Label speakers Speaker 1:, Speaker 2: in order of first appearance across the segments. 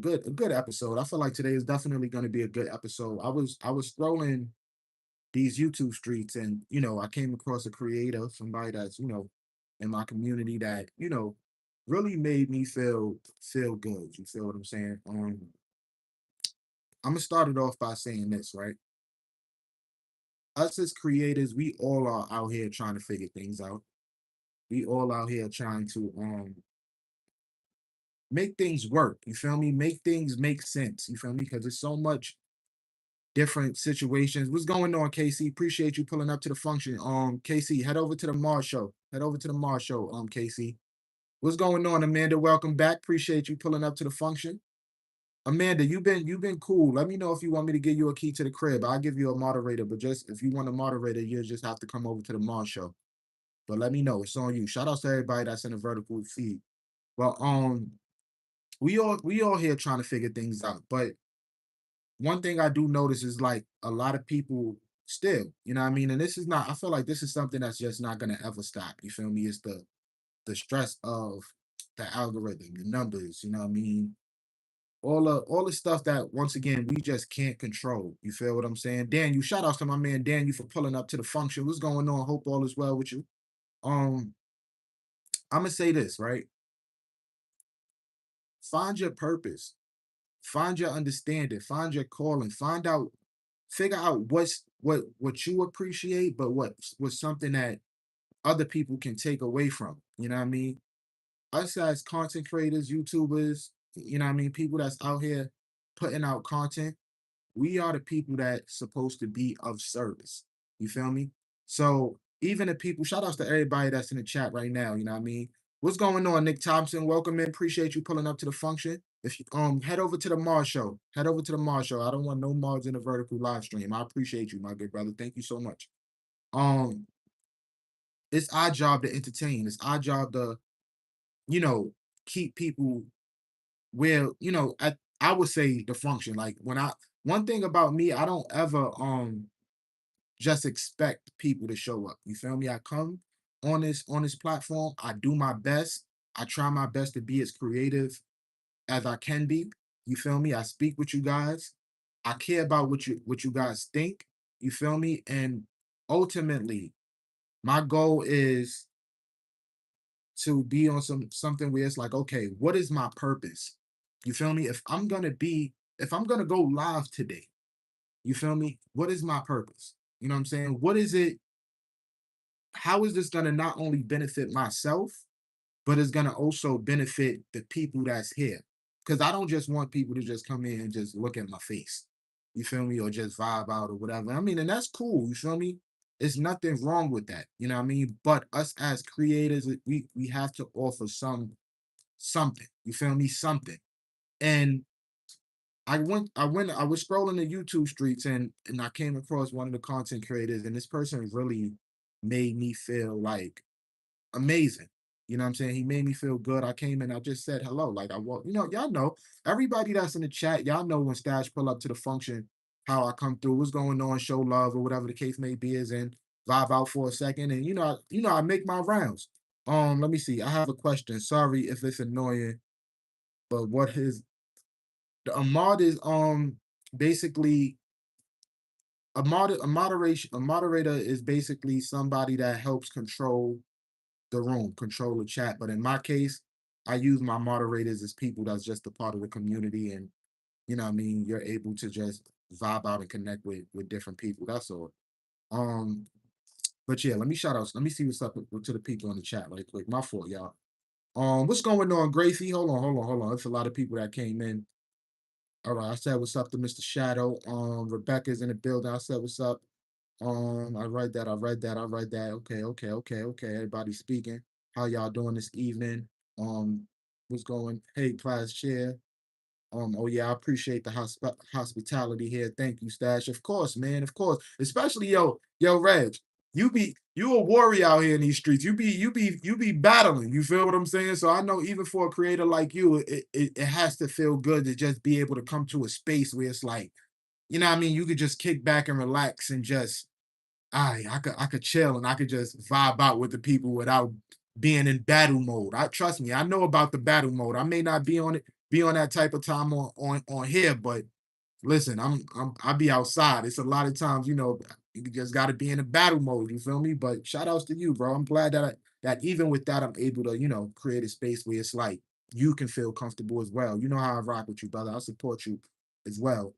Speaker 1: good episode. I feel like today is definitely going to be a good episode. I was scrolling these YouTube streets, and I came across a creator, somebody that's in my community that really made me feel good. You feel what I'm saying? I'm gonna start it off by saying this, right? Us as creators, we all are out here trying to figure things out. We all out here trying to make things work. You feel me? Make things make sense. You feel me? Because there's so much different situations. What's going on, Casey? Appreciate you pulling up to the function. Casey, head over to the Mars show. Head over to the Mars show, Casey. What's going on, Amanda? Welcome back. Appreciate you pulling up to the function. Amanda, you've been cool. Let me know if you want me to give you a key to the crib. I'll give you a moderator, but just if you want a moderator, you just have to come over to the Mars show. But let me know. It's on you. Shout out to everybody that's in the vertical feed. Well, we all here trying to figure things out. But one thing I do notice is like a lot of people still, you know what I mean? And this is not, I feel like this is something that's just not gonna ever stop. You feel me? It's the stress of the algorithm, the numbers, you know what I mean? All the stuff that once again we just can't control. You feel what I'm saying? Dan, you shout outs to my man Dan, you for pulling up to the function. What's going on? Hope all is well with you. Um, I'm gonna say this, right? Find your purpose, find your understanding, find your calling, find out, figure out what you appreciate, but what's something that other people can take away from. You know what I mean? Us as content creators, YouTubers, you know what I mean, people that's out here putting out content, we are the people that's supposed to be of service. You feel me? So even the people, shout outs to everybody that's in the chat right now, you know what I mean? What's going on, Nick Thompson? Welcome in. Appreciate you pulling up to the function. If you head over to the Mars show. Head over to the Mars show. I don't want no Mars in the vertical live stream. I appreciate you, my good brother. Thank you so much. Um, it's our job to entertain. It's our job to, you know, keep people where, I would say the function. Like when I one thing about me, I don't ever just expect people to show up. You feel me? I come on this platform, I do my best. I try my best to be as creative as I can be. You feel me? I speak with you guys. I care about what you guys think. You feel me? And ultimately, my goal is to be on something where it's like, okay, what is my purpose? You feel me? If I'm gonna go live today, you feel me? What is my purpose? You know what I'm saying? What is it? How is this gonna not only benefit myself, but it's gonna also benefit the people that's here? Because I don't just want people to just come in and just look at my face. You feel me? Or just vibe out or whatever. I mean, and that's cool, you feel me? There's nothing wrong with that. You know what I mean? But us as creators, we have to offer something. You feel me? Something. And I was scrolling the YouTube streets, and I came across one of the content creators, and this person really made me feel like amazing. You know what I'm saying? He made me feel good. I came in, I just said hello. Like I walk, y'all know, everybody that's in the chat, y'all know when Stash pull up to the function, how I come through, what's going on, show love or whatever the case may be, is in vibe out for a second. And I make my rounds. Let me see. I have a question. Sorry if it's annoying, but what is the Ahmad is basically a moderator is basically somebody that helps control the room, control the chat. But in my case, I use my moderators as people that's just a part of the community, and you know what I mean, you're able to just vibe out and connect with different people. That's all. Um, but yeah, let me shout out. Let me see what's up to the people in the chat right quick. My fault, y'all. What's going on, Gracie? Hold on. It's a lot of people that came in. All right, I said what's up to Mr. Shadow. Rebecca's in the building. I said what's up. I read that. I read that. I read that. Okay. Everybody speaking. How y'all doing this evening? What's going? Hey, class chair. Oh yeah, I appreciate the hospitality here. Thank you, Stash. Of course, man. Of course. Especially yo, Reg. You a warrior out here in these streets. You be battling. You feel what I'm saying? So I know even for a creator like you, it has to feel good to just be able to come to a space where it's like, you know what I mean, you could just kick back and relax and just I could chill and I could just vibe out with the people without being in battle mode. I trust me, I know about the battle mode. I may not be on it. be on that type of time on here, but listen, I be outside. It's a lot of times, you just got to be in a battle mode. You feel me? But shout outs to you, bro. I'm glad that even with that, I'm able to create a space where it's like you can feel comfortable as well. You know how I rock with you, brother. I support you as well.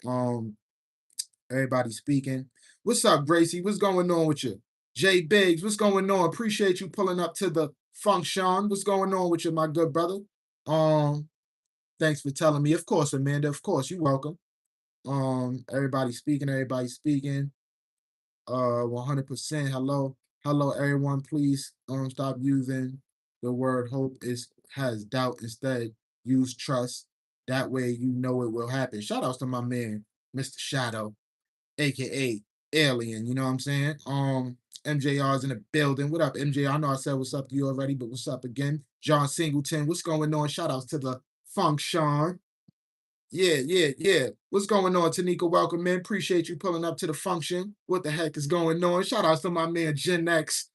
Speaker 1: Everybody speaking. What's up, Gracie? What's going on with you? Jay Biggs, what's going on? Appreciate you pulling up to the function. What's going on with you, my good brother? Um, Thanks for telling me. Of course, Amanda. Of course, you're welcome. Everybody speaking, everybody speaking. 100%. Hello, hello, everyone. Please stop using the word hope is has doubt. Instead, use trust. That way you know it will happen. Shout outs to my man, Mr. Shadow, aka Alien. You know what I'm saying? MJR's in the building. What up, MJ? I know I said what's up to you already, but what's up again? John Singleton, what's going on? Shout outs to the function. Yeah, yeah, yeah. What's going on, Tanika? Welcome in. Appreciate you pulling up to the function. What the heck is going on? Shout out to my man Gen X,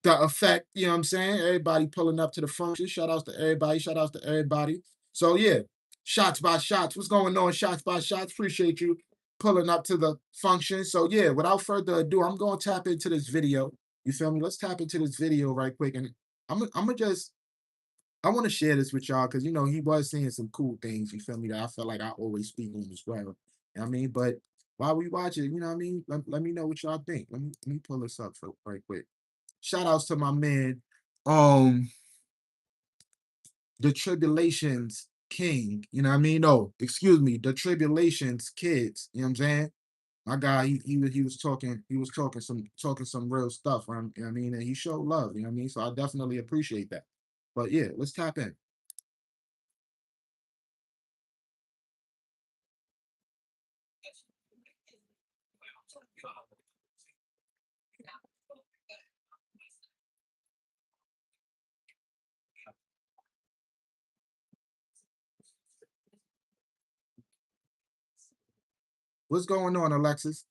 Speaker 1: the effect. You know what I'm saying? Everybody pulling up to the function. Shout outs to everybody. Shout outs to everybody. So yeah, shots by shots. What's going on? Shots by shots. Appreciate you pulling up to the function. So yeah, without further ado, I'm gonna tap into this video. You feel me? Let's tap into this video right quick, and I'm gonna just I want to share this with y'all because he was saying some cool things. You feel me? That I feel like I always speak on as well. You know what I mean? But while we watch it, you know what I mean? Let me know what y'all think. Let me pull this up for right quick. Shout outs to my man, um, the Tribulations King. You know what I mean? No, excuse me, the Tribulations Kids. You know what I'm saying? My guy, he was talking some real stuff. You know what I mean? And he showed love. You know what I mean? So I definitely appreciate that. But yeah, let's tap in. What's going on, Alexis?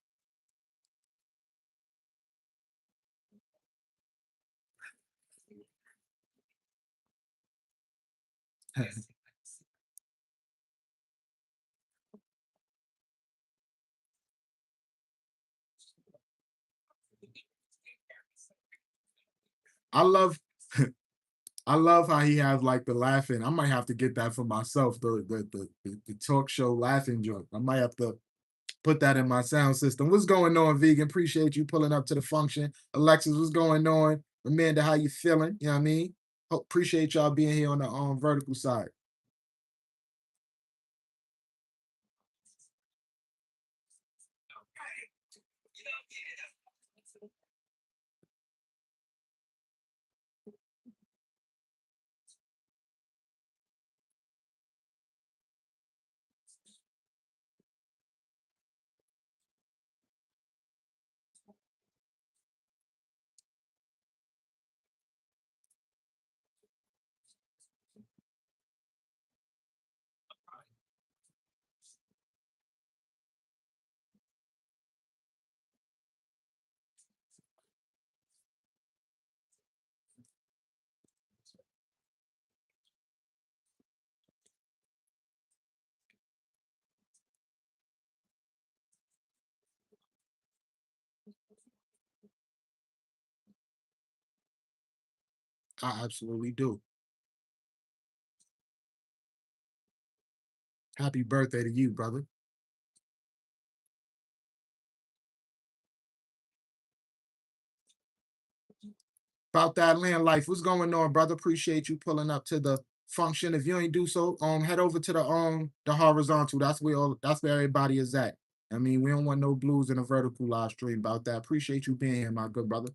Speaker 1: I love I love how he has like the laughing. I might have to get that for myself, the talk show laughing joint. I might have to put that in my sound system. What's going on, vegan? Appreciate you pulling up to the function. Alexis, what's going on? Amanda, how you feeling? You know what I mean? Appreciate y'all being here on the vertical side. I absolutely do. Happy birthday to you, brother. About that land life. What's going on, brother? Appreciate you pulling up to the function. If you ain't do so, head over to the horizontal. That's where everybody is at. I mean, we don't want no blues in a vertical live stream about that. Appreciate you being here, my good brother.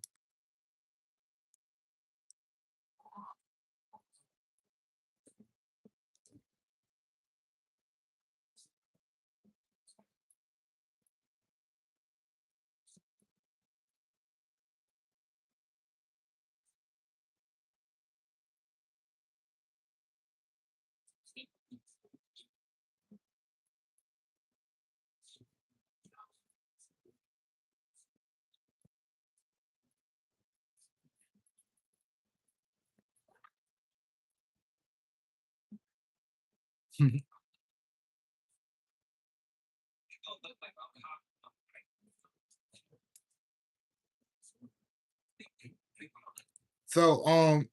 Speaker 1: So,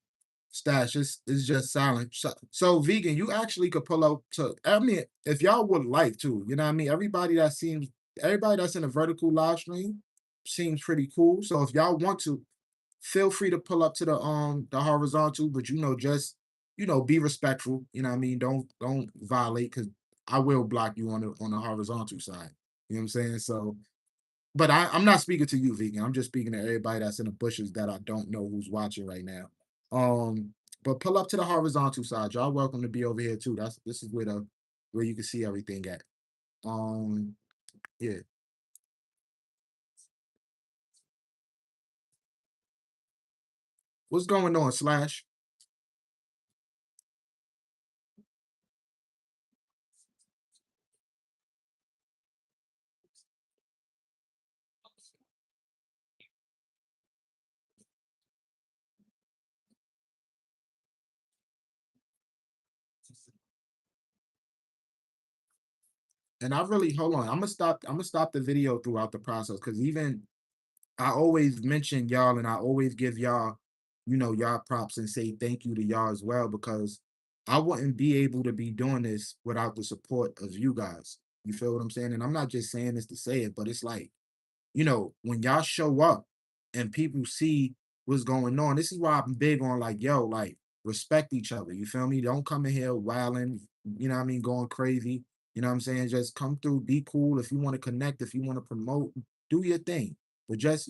Speaker 1: Stash, it's just silent. So, vegan, you actually could pull up to. I mean, if y'all would like to, you know what I mean. Everybody that's in a vertical live stream seems pretty cool. So, if y'all want to, feel free to pull up to the horizontal, but just be respectful. You know what I mean. Don't violate because I will block you on the horizontal side. You know what I'm saying? So, but I'm not speaking to you, vegan. I'm just speaking to everybody that's in the bushes that I don't know who's watching right now. Um, but pull up to the horizontal side. Y'all welcome to be over here too. This is where you can see everything at. Um, yeah. What's going on, Slash? And I really hold on. I'm gonna stop the video throughout the process because even I always mention y'all and I always give y'all, y'all props and say thank you to y'all as well because I wouldn't be able to be doing this without the support of you guys. You feel what I'm saying? And I'm not just saying this to say it, but it's like, when y'all show up and people see what's going on, this is why I'm big on like, yo, like respect each other. You feel me? Don't come in here wilding, you know what I mean, going crazy. You know what I'm saying? Just come through, be cool. If you want to connect, if you want to promote, do your thing. But just,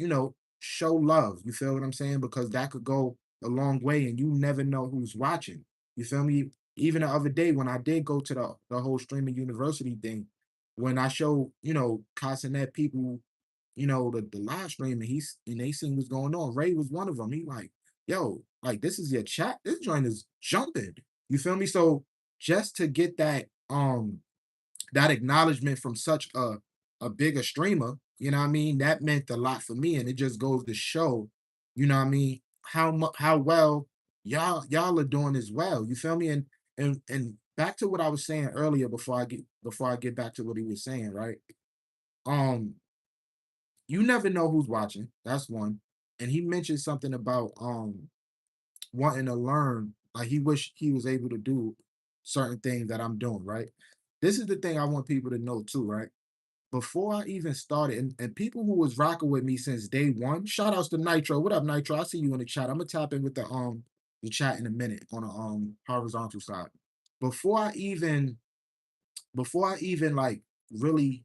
Speaker 1: show love. You feel what I'm saying? Because that could go a long way and you never know who's watching. You feel me? Even the other day when I did go to the whole streaming university thing, when I showed, Casanet people the live stream and they seen what's going on. Ray was one of them. He like, yo, like this is your chat. This joint is jumping. You feel me? So just to get that acknowledgement from such a bigger streamer, you know what I mean? That meant a lot for me. And it just goes to show, you know what I mean, how well y'all are doing as well. You feel me? And back to what I was saying earlier before I get back to what he was saying, right? Um, you never know who's watching. That's one. And he mentioned something about wanting to learn. Like he wish he was able to do certain things that I'm doing, right? This is the thing I want people to know too, right? Before I even started, and people who was rocking with me since day one, shout outs to Nitro. What up, Nitro? I see you in the chat. I'm gonna tap in with the chat in a minute on the horizontal side. Before I even before I even like really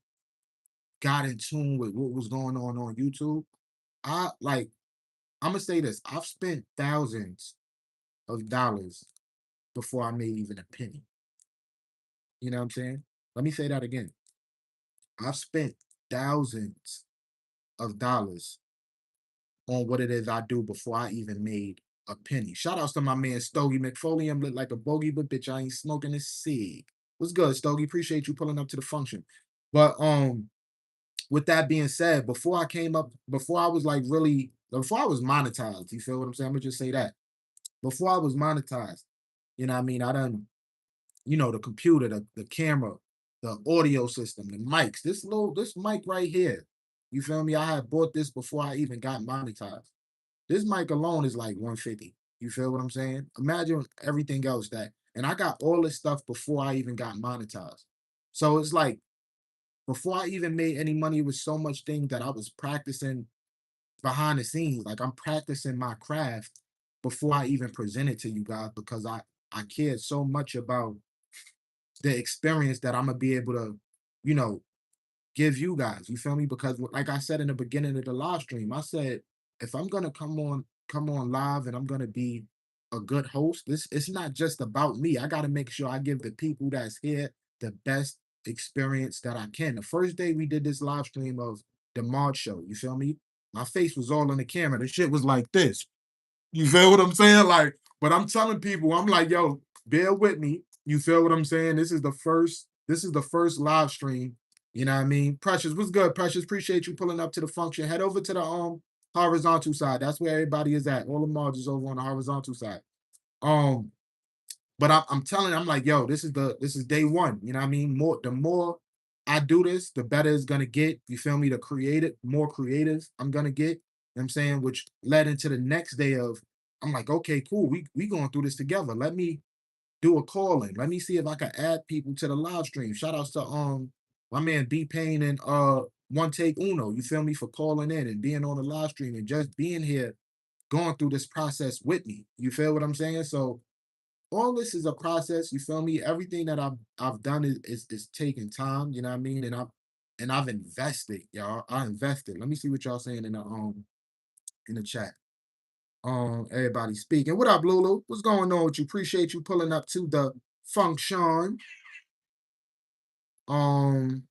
Speaker 1: got in tune with what was going on YouTube, I like I'm gonna say this. I've spent thousands of dollars before I made even a penny. You know what I'm saying? Let me say that again. I've spent thousands of dollars on what it is I do before I even made a penny. Shout outs to my man Stogie McFoley. I'm lit like a bogey, but bitch, I ain't smoking a cig. What's good, Stogie? Appreciate you pulling up to the function. But with that being said, before I was like really, before I was monetized, you feel what I'm saying? I'm gonna just say that. Before I was monetized, you know what I mean? I done, the computer, the camera, the audio system, the mics, this mic right here. You feel me? I had bought this before I even got monetized. This mic alone is like 150. You feel what I'm saying? Imagine everything else and I got all this stuff before I even got monetized. So it's like before I even made any money, it was so much things that I was practicing behind the scenes. Like I'm practicing my craft before I even present it to you guys because I cared so much about the experience that I'm gonna be able to, you know, give you guys. You feel me? Because like I said in the beginning of the live stream, I said if I'm gonna come on live and I'm gonna be a good host, this it's not just about me. I gotta make sure I give the people that's here the best experience that I can. The first day we did this live stream of the Mod Show, you feel me? My face was all on the camera. The shit was like this. You feel what I'm saying? Like, but I'm telling people, I'm like, yo, bear with me. You feel what I'm saying? This is the first live stream. You know what I mean? Precious, what's good, Precious? Appreciate you pulling up to the function. Head over to the horizontal side. That's where everybody is at. All the mods is over on the horizontal side. Um, But I'm telling, I'm like, yo, this is day one. You know what I mean? The more I do this, the better it's gonna get. You feel me? The creative, more creative I'm gonna get. You know what I'm saying? Which led into the next day of, I'm like, okay, cool. We going through this together. Let me do a call in. Let me see if I can add people to the live stream. Shout outs to my man B Pain and One Take Uno. You feel me, for calling in and being on the live stream and just being here, going through this process with me. You feel what I'm saying? So all this is a process. You feel me? Everything that I've done is taking time. You know what I mean? And I've invested, y'all. I invested. Let me see what y'all saying in the chat. Everybody speaking. What up, Lulu? What's going on with you? Appreciate you pulling up to the function. Um,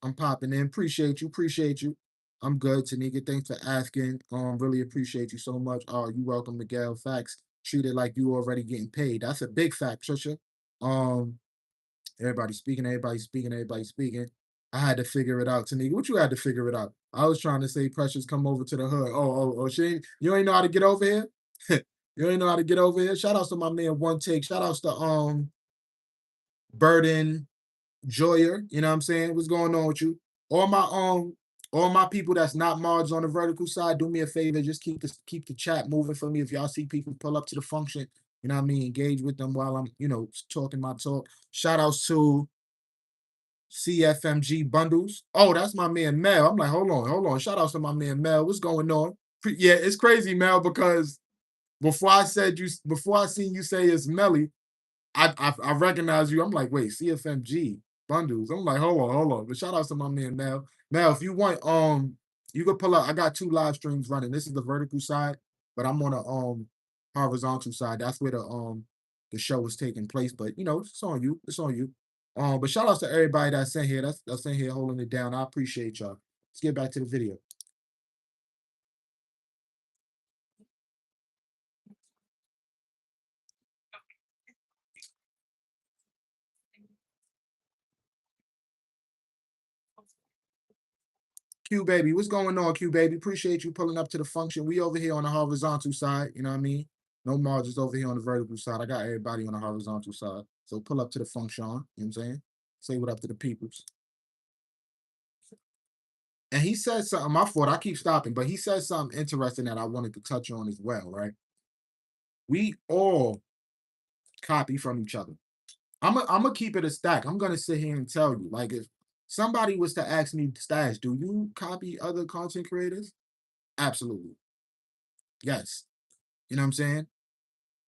Speaker 1: I'm popping in. Appreciate you. Appreciate you. I'm good, Tanika. Thanks for asking. Really appreciate you so much. Oh, you welcome, Miguel. Facts. Treat it like you already getting paid. That's a big fact, Trisha. Um, everybody speaking, everybody speaking, everybody speaking. I had to figure it out, Tanika. What you had to figure it out? I was trying to say Precious come over to the hood. You ain't know how to get over here? You ain't know how to get over here? Shout outs to my man One Take. Shout outs to Burden Joyer. You know what I'm saying? What's going on with you? All my all my people that's not mods on the vertical side, do me a favor, just keep the chat moving for me. If y'all see people pull up to the function, you know what I mean, engage with them while I'm, talking my talk. Shout outs to CFMG Bundles. Oh, that's my man Mel. I'm like, hold on. Shout outs to my man Mel. What's going on? Yeah, it's crazy, Mel, because before I seen you say it's Melly, I recognize you. I'm like, wait, CFMG Bundles. I'm like, hold on. But shout out to my man Mel. Mel, if you want, you could pull up. I got 2 live streams running. This is the vertical side, but I'm on the horizontal side. That's where the show is taking place. But it's on you. It's on you. But shout outs to everybody that's in here. That's in here holding it down. I appreciate y'all. Let's get back to the video. Q baby, what's going on, Q baby? Appreciate you pulling up to the function. We over here on the horizontal side, you know what I mean? No margins over here on the vertical side. I got everybody on the horizontal side. So pull up to the function, you know what I'm saying? Say what up to the peoples. And he said something, my fault, I keep stopping, but he said something interesting that I wanted to touch on as well, right? We all copy from each other. I'm gonna keep it a stack. I'm gonna sit here and tell you, like, if somebody was to ask me, Stash, do you copy other content creators? Absolutely. Yes. You know what I'm saying?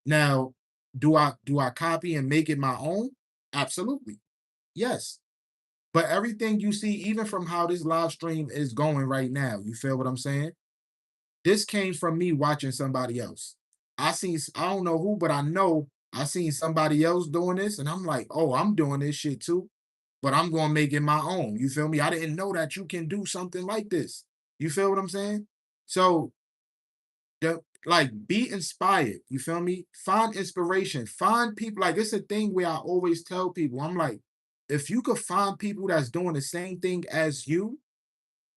Speaker 1: Now, do I copy and make it my own? Absolutely. Yes. But everything you see, even from how this live stream is going right now, you feel what I'm saying? This came from me watching somebody else. I don't know who, but I know I seen somebody else doing this, and I'm like, oh, I'm doing this shit too, but I'm gonna make it my own. You feel me? I didn't know that you can do something like this. You feel what I'm saying? So like, be inspired. You feel me? Find inspiration. Find people. Like, it's a thing where I always tell people, I'm like, if you could find people that's doing the same thing as you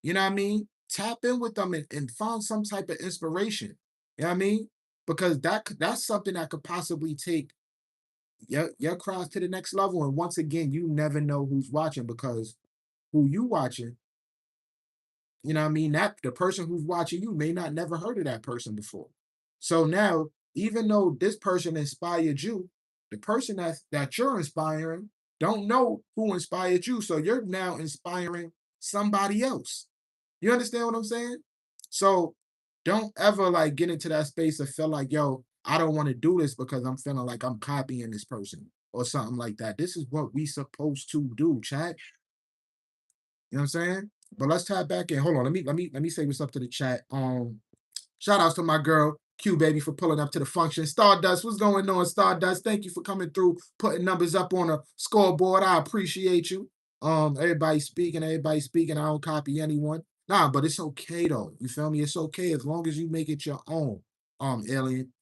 Speaker 1: know what I mean? Tap in with them and find some type of inspiration. You know what I mean? Because that's something that could possibly take your craft to the next level. And once again, you never know who's watching, because who you watching, you know what I mean? That the person who's watching you may not never heard of that person before. So now, even though this person inspired you, the person that you're inspiring don't know who inspired you. So you're now inspiring somebody else. You understand what I'm saying? So don't ever like get into that space of feel like, yo, I don't want to do this because I'm feeling like I'm copying this person or something like that. This is what we supposed to do, chat. You know what I'm saying? But let's tap back in. Hold on. Let me say what's up to the chat. Shout outs to my girl Q baby for pulling up to the function. Stardust, what's going on, Stardust? Thank you for coming through, putting numbers up on a scoreboard. I appreciate you. Everybody speaking, everybody speaking. I don't copy anyone. Nah, but it's okay though. You feel me? It's okay as long as you make it your own. Alien.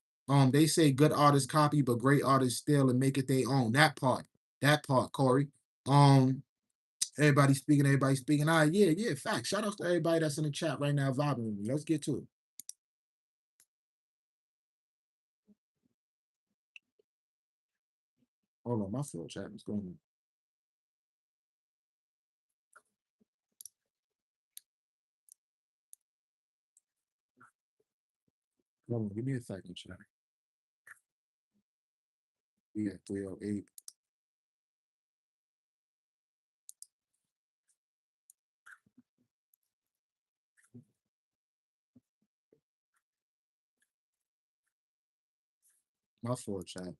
Speaker 1: They say good artists copy, but great artists steal and make it their own. That part, Corey. Um, Everybody speaking, everybody speaking. All right, yeah, facts. Shout out to everybody that's in the chat right now vibing with me. Let's get to it. Hold on, my fault, chat. What's going on? Hold on, give me a second, chat. We at 308. My fault, chat.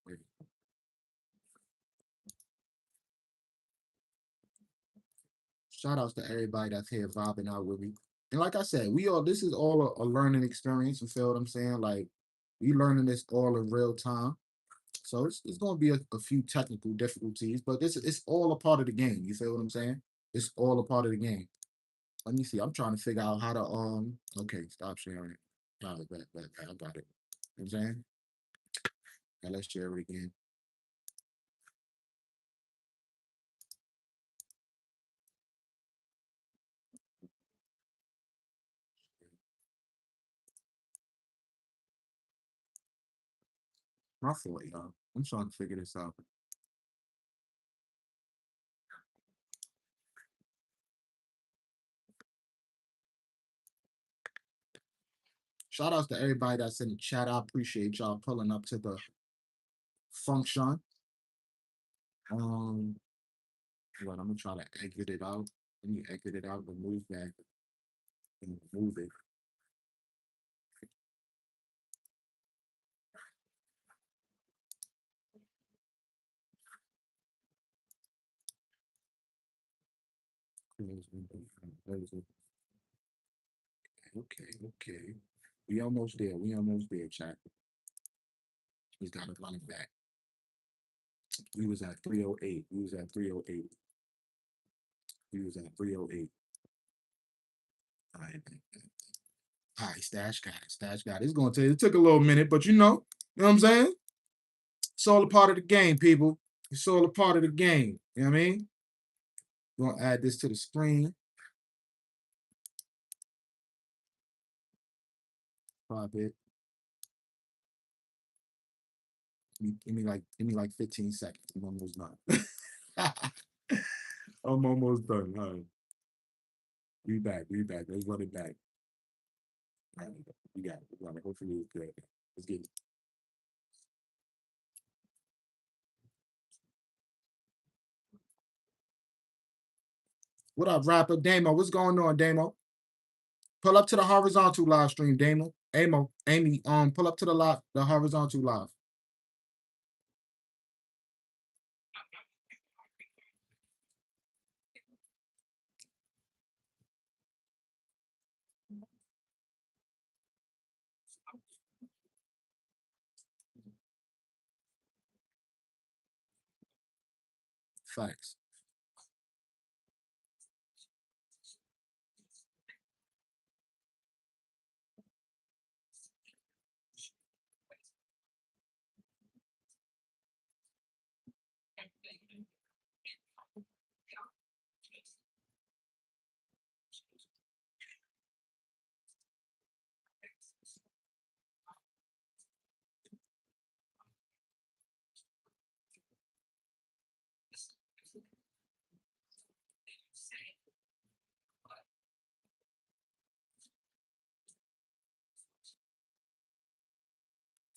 Speaker 1: Wait. Shout outs to everybody that's here vibing out with me. And like I said, this is all a learning experience. You feel what I'm saying? Like, we learning this all in real time. So it's gonna be a few technical difficulties, but it's all a part of the game. You feel what I'm saying? It's all a part of the game. Let me see. I'm trying to figure out how to okay, stop sharing it. All right, I got it. You know what I'm saying? Now let's share it again. My fault, y'all. I'm trying to figure this out. Shout outs to everybody that's in the chat. I appreciate y'all pulling up to the function. But I'm gonna try to exit it out. Let me exit it out, remove that, and move it. Close window, close it. Okay. We almost there. We almost there, chat. He's got to run it back. We was at 308. We was at 308. We was at 308. All right. All right, Stash got it. Stash got it. It's gonna take. It took a little minute, but you know what I'm saying? It's all a part of the game, people. It's all a part of the game. You know what I mean? We're gonna add this to the screen. Pop it. Give me like 15 seconds. I'm almost done. I'm almost done. All right. We back. Let's run it back. All right. We got it. We got it. Hopefully it's good. Let's get it. What up, rapper? Damo, what's going on, Damo? Pull up to the horizontal live stream, Damo. Amy, pull up to the horizontal live. Facts.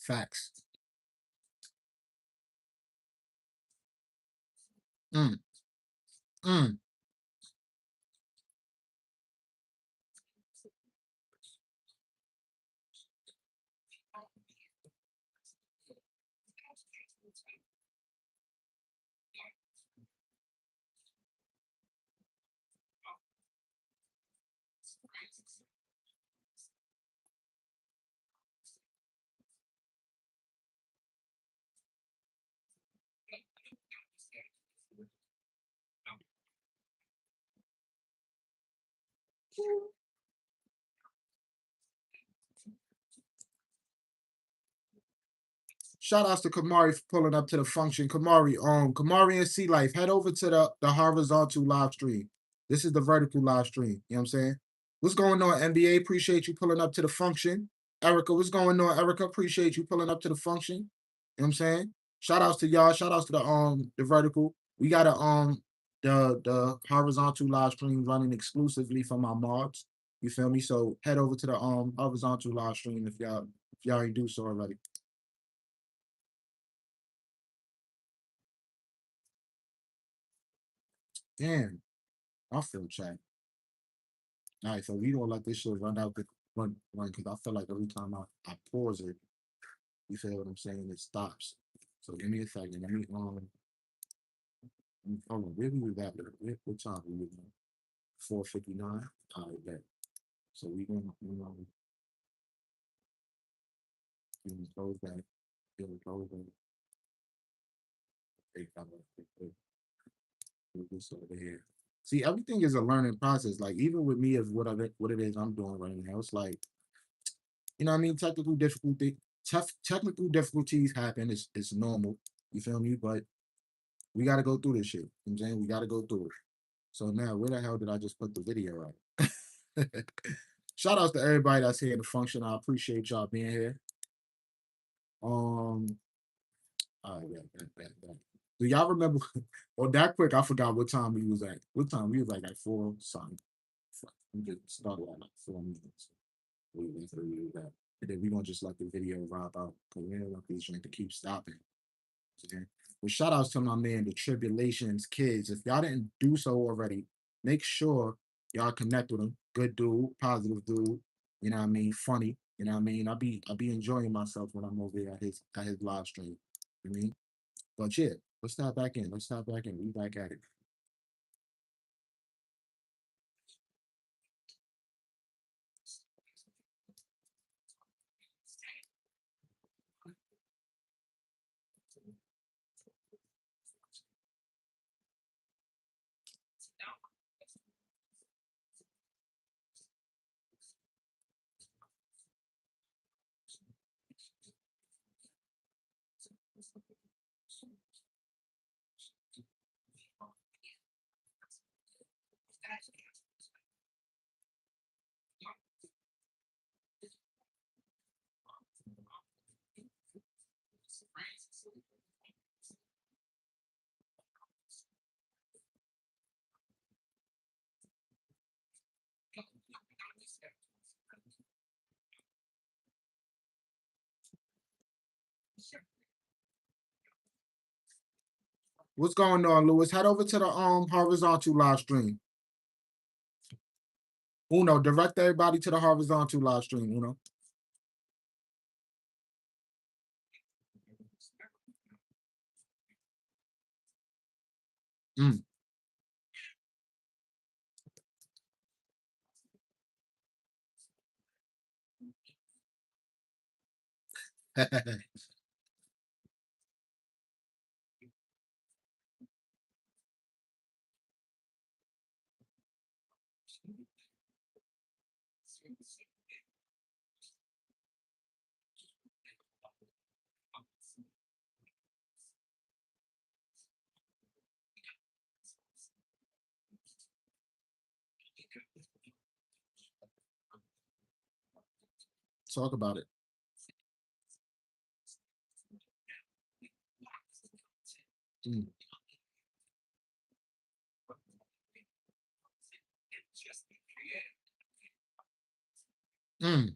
Speaker 1: Facts. Mm, mm. Shout outs to Kamari for pulling up to the function. Kamari and C Life, head over to the horizontal live stream. This is the vertical live stream. You know what I'm saying? What's going on, NBA? Appreciate you pulling up to the function. Erica, what's going on, Erica? Appreciate you pulling up to the function. You know what I'm saying? Shout outs to y'all. Shout outs to the vertical. We got the horizontal live stream running exclusively for my mods. You feel me? So head over to the horizontal live stream if y'all ain't do so already. Damn, I feel chat. All right, so we gonna let this shit run out the run because I feel like every time I pause it, you feel what I'm saying? It stops. So give me a second. Hold on. Where we was at? What time we was on? 4:59. All right, bet. So we gonna close that. We gonna close that. Hey, move this over here. See, everything is a learning process. Like even with me, as what it is I'm doing right now, it's like you know what I mean. Technical difficulties happen. It's normal. You feel me? But we got to go through this shit. You know what I'm saying we got to go through it. So now, where the hell did I just put the video at? Shout outs to everybody that's here in the function. I appreciate y'all being here. All right, yeah. Do y'all remember? Well, that quick, I forgot what time we was at. What time we was like at 4 something. We just started at like 4 minutes. We went through that, and then we gonna just let the video wrap out because we don't want these things to keep stopping. Okay. Well, shout outs to my man, the Tribulations Kids. If y'all didn't do so already, make sure y'all connect with him. Good dude, positive dude. You know what I mean? Funny. You know what I mean? I be enjoying myself when I'm over here at his live stream. You know what I mean? But yeah, let's start back in. Let's start back in. We back at it. What's going on, Lewis? Head over to the horizontal live stream. Uno, direct everybody to the horizontal live stream, Uno. Mm. Talk about it. Mm. Mm.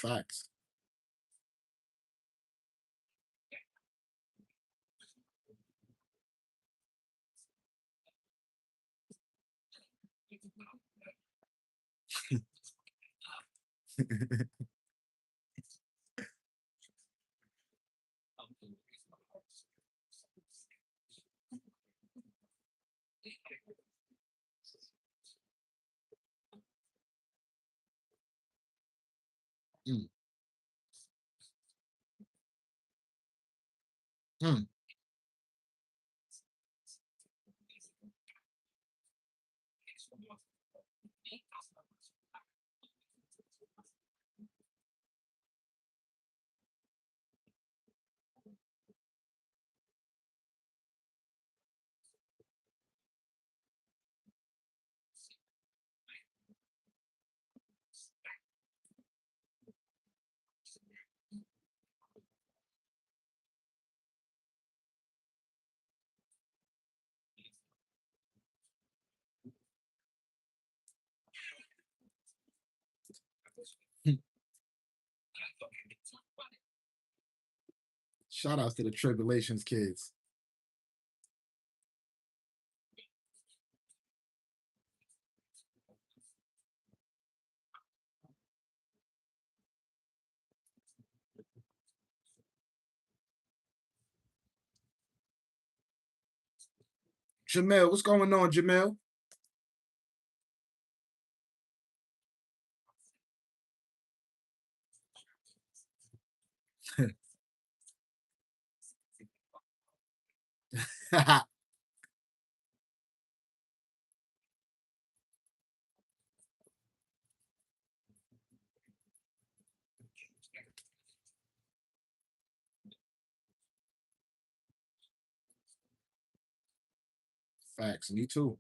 Speaker 1: Facts. Mm. Hmm. Shout outs to the Tribulations kids. Jamel, what's going on, Jamel? Facts, me too.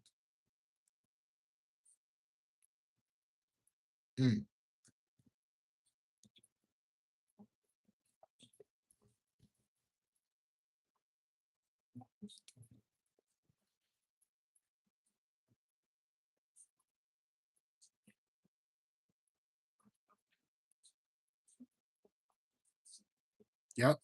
Speaker 1: Mm. Yep.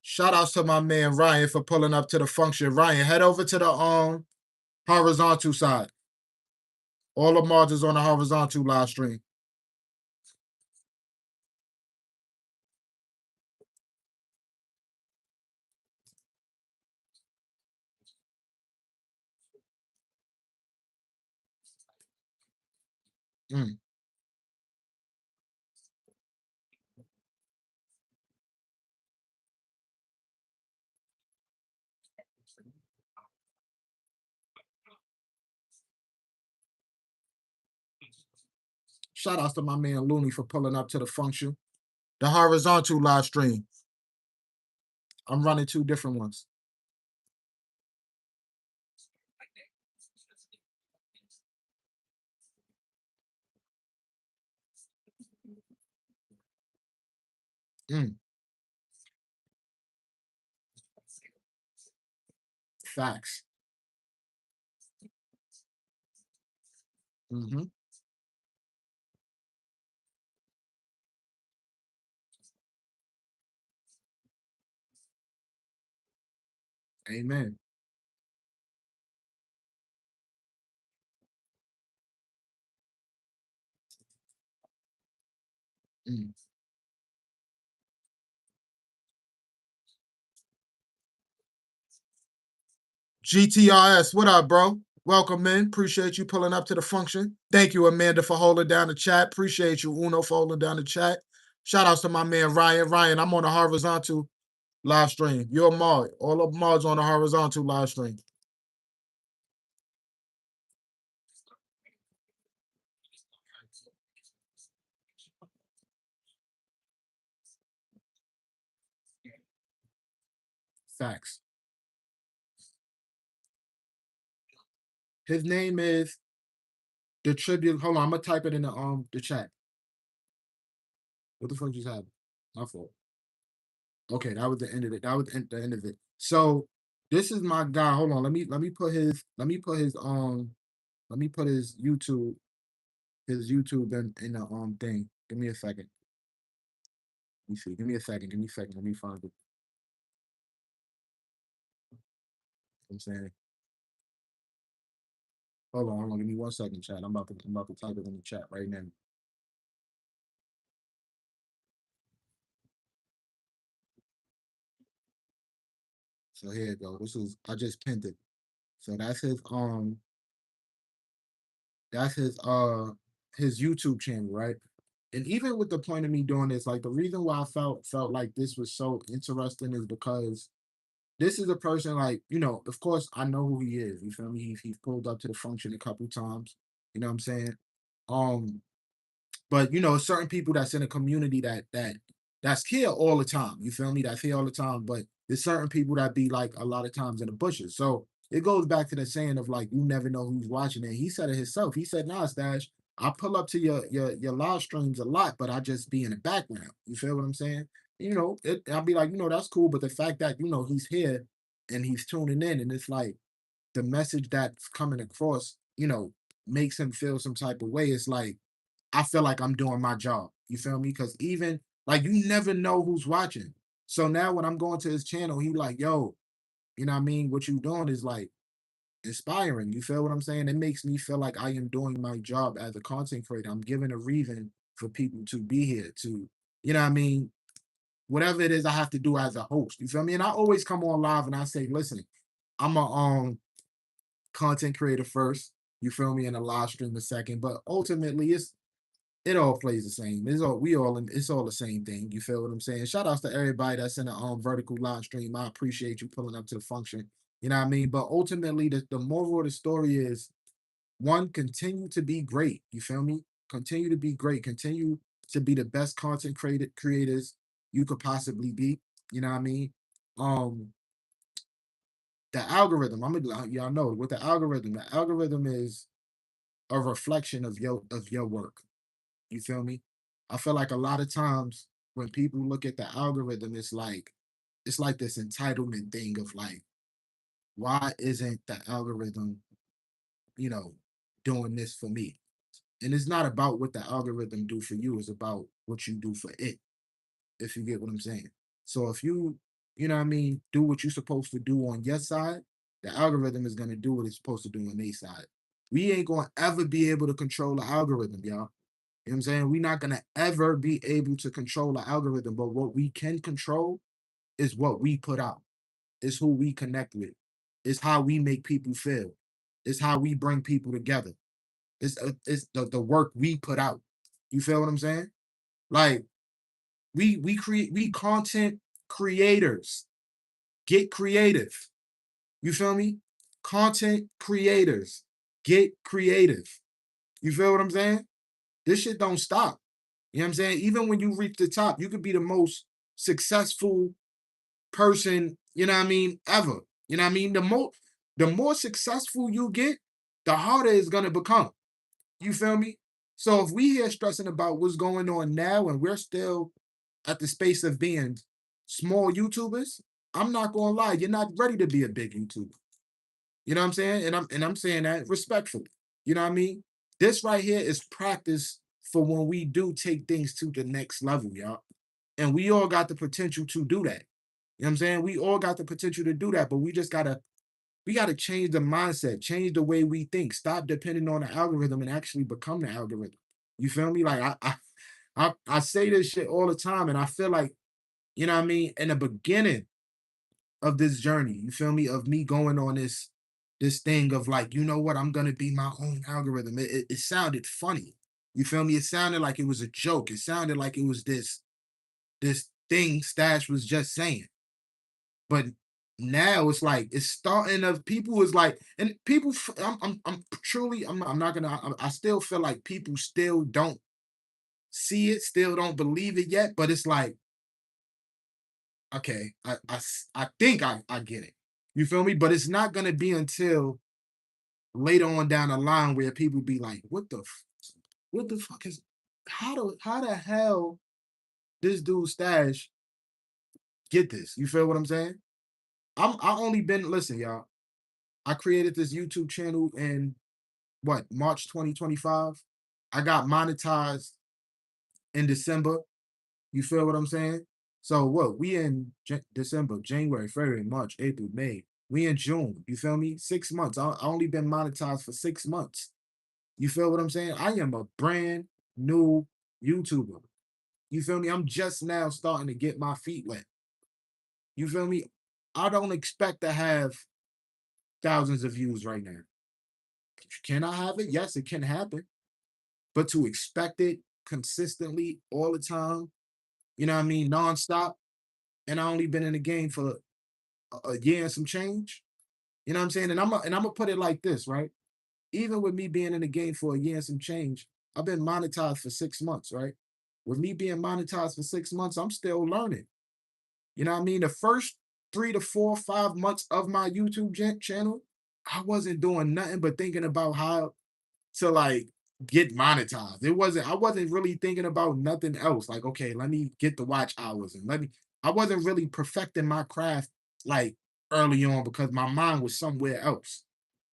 Speaker 1: Shout outs to my man Ryan for pulling up to the function. Ryan, head over to the horizontal side. All the mods is on the horizontal live stream. Mm. Shout outs to my man Looney for pulling up to the function. The horizontal live stream. I'm running two different ones. Mm. Facts. Hmm. Amen. Mm. GTRS, what up, bro? Welcome in. Appreciate you pulling up to the function. Thank you, Amanda, for holding down the chat. Appreciate you, Uno, for holding down the chat. Shout outs to my man Ryan. Ryan, I'm on the horizontal live stream. You're a mod. All of mods on the horizontal live stream. Facts. His name is the tribute. Hold on, I'm gonna type it in the chat. What the fuck just happened? My fault. Okay, that was the end of it. That was the end of it. So this is my guy. Hold on. Let me put his YouTube in the thing. Give me a second. Let me see. Give me a second. Give me a second. Let me find it. I'm saying, hold on, give me 1 second, chat. I'm about to type it in the chat right now. So here you go. I just pinned it. So that's his YouTube channel, right? And even with the point of me doing this, like the reason why I felt like this was so interesting is because this is a person, like, of course I know who he is. You feel me? He's pulled up to the function a couple times. You know what I'm saying? Um, but certain people that's in a community that's here all the time. You feel me? That's here all the time. But there's certain people that be like a lot of times in the bushes. So it goes back to the saying of like you never know who's watching it. He said it himself. He said, "Nah, Stash, I pull up to your live streams a lot, but I just be in the background." You feel what I'm saying? I'll be like, that's cool. But the fact that he's here and he's tuning in, and it's like the message that's coming across, makes him feel some type of way. It's like I feel like I'm doing my job. You feel me? Because even like you never know who's watching. So now when I'm going to his channel, he like, yo, you know what I mean? What you doing is like inspiring. You feel what I'm saying? It makes me feel like I am doing my job as a content creator. I'm giving a reason for people to be here, to, you know what I mean? Whatever it is I have to do as a host. You feel me? And I always come on live and I say, listen, I'm a content creator first. You feel me? In a live stream a second. But ultimately it all plays the same. It's all the same thing. You feel what I'm saying? Shout outs to everybody that's in the vertical live stream. I appreciate you pulling up to the function. You know what I mean? But ultimately, the moral of the story is one, continue to be great. You feel me? Continue to be great. Continue to be the best content creators you could possibly be. You know what I mean? Um, the algorithm, y'all know with the algorithm is a reflection of your work. You feel me? I feel like a lot of times when people look at the algorithm, it's like this entitlement thing of like, why isn't the algorithm, you know, doing this for me? And it's not about what the algorithm do for you, it's about what you do for it, if you get what I'm saying. So if you know what I mean, do what you're supposed to do on your side, the algorithm is gonna do what it's supposed to do on their side. We ain't gonna ever be able to control the algorithm, y'all. You know what I'm saying? We're not gonna ever be able to control the algorithm, but what we can control is what we put out. It's who we connect with. It's how we make people feel. It's how we bring people together. It's the work we put out. You feel what I'm saying? Like we content creators. Get creative. You feel me? Content creators. Get creative. You feel what I'm saying? This shit don't stop. You know what I'm saying? Even when you reach the top, you could be the most successful person, you know what I mean, ever. You know what I mean? The more successful you get, the harder it's gonna become. You feel me? So if we here stressing about what's going on now and we're still at the space of being small YouTubers, I'm not gonna lie, you're not ready to be a big YouTuber. You know what I'm saying? And I'm saying that respectfully. You know what I mean? This right here is practice for when we do take things to the next level, y'all. And we all got the potential to do that. You know what I'm saying? We all got the potential to do that, but we gotta change the mindset, change the way we think, stop depending on the algorithm and actually become the algorithm. You feel me? Like I say this shit all the time, and I feel like, you know what I mean, in the beginning of this journey, you feel me, of me going on this thing of like, you know what, I'm gonna be my own algorithm. It sounded funny. You feel me? It sounded like it was a joke. It sounded like it was this thing Stash was just saying. But now it's like it's starting of people is like, and people I'm truly I'm not gonna I still feel like people still don't see it, still don't believe it yet, but it's like, okay, I think I get it. You feel me? But it's not gonna be until later on down the line where people be like, what the fuck is how the hell this dude Stash get this? You feel what I'm saying? I only been listen, y'all. I created this YouTube channel in what, March 2025. I got monetized in December. You feel what I'm saying? So what? We in December, January, February, March, April, May. We in June. You feel me? 6 months. I only been monetized for 6 months. You feel what I'm saying? I am a brand new YouTuber. You feel me? I'm just now starting to get my feet wet. You feel me? I don't expect to have thousands of views right now. Can I have it? Yes, it can happen. But to expect it consistently all the time, you know what I mean, nonstop, and I only been in the game for a year and some change. You know what I'm saying? And I'm gonna put it like this, right? Even with me being in the game for a year and some change, I've been monetized for 6 months, right? With me being monetized for 6 months, I'm still learning. You know what I mean? The first 3 to 4, 5 months of my YouTube channel, I wasn't doing nothing but thinking about how to like get monetized. I wasn't really thinking about nothing else. Like, okay, let me get the watch hours and I wasn't really perfecting my craft like early on because my mind was somewhere else.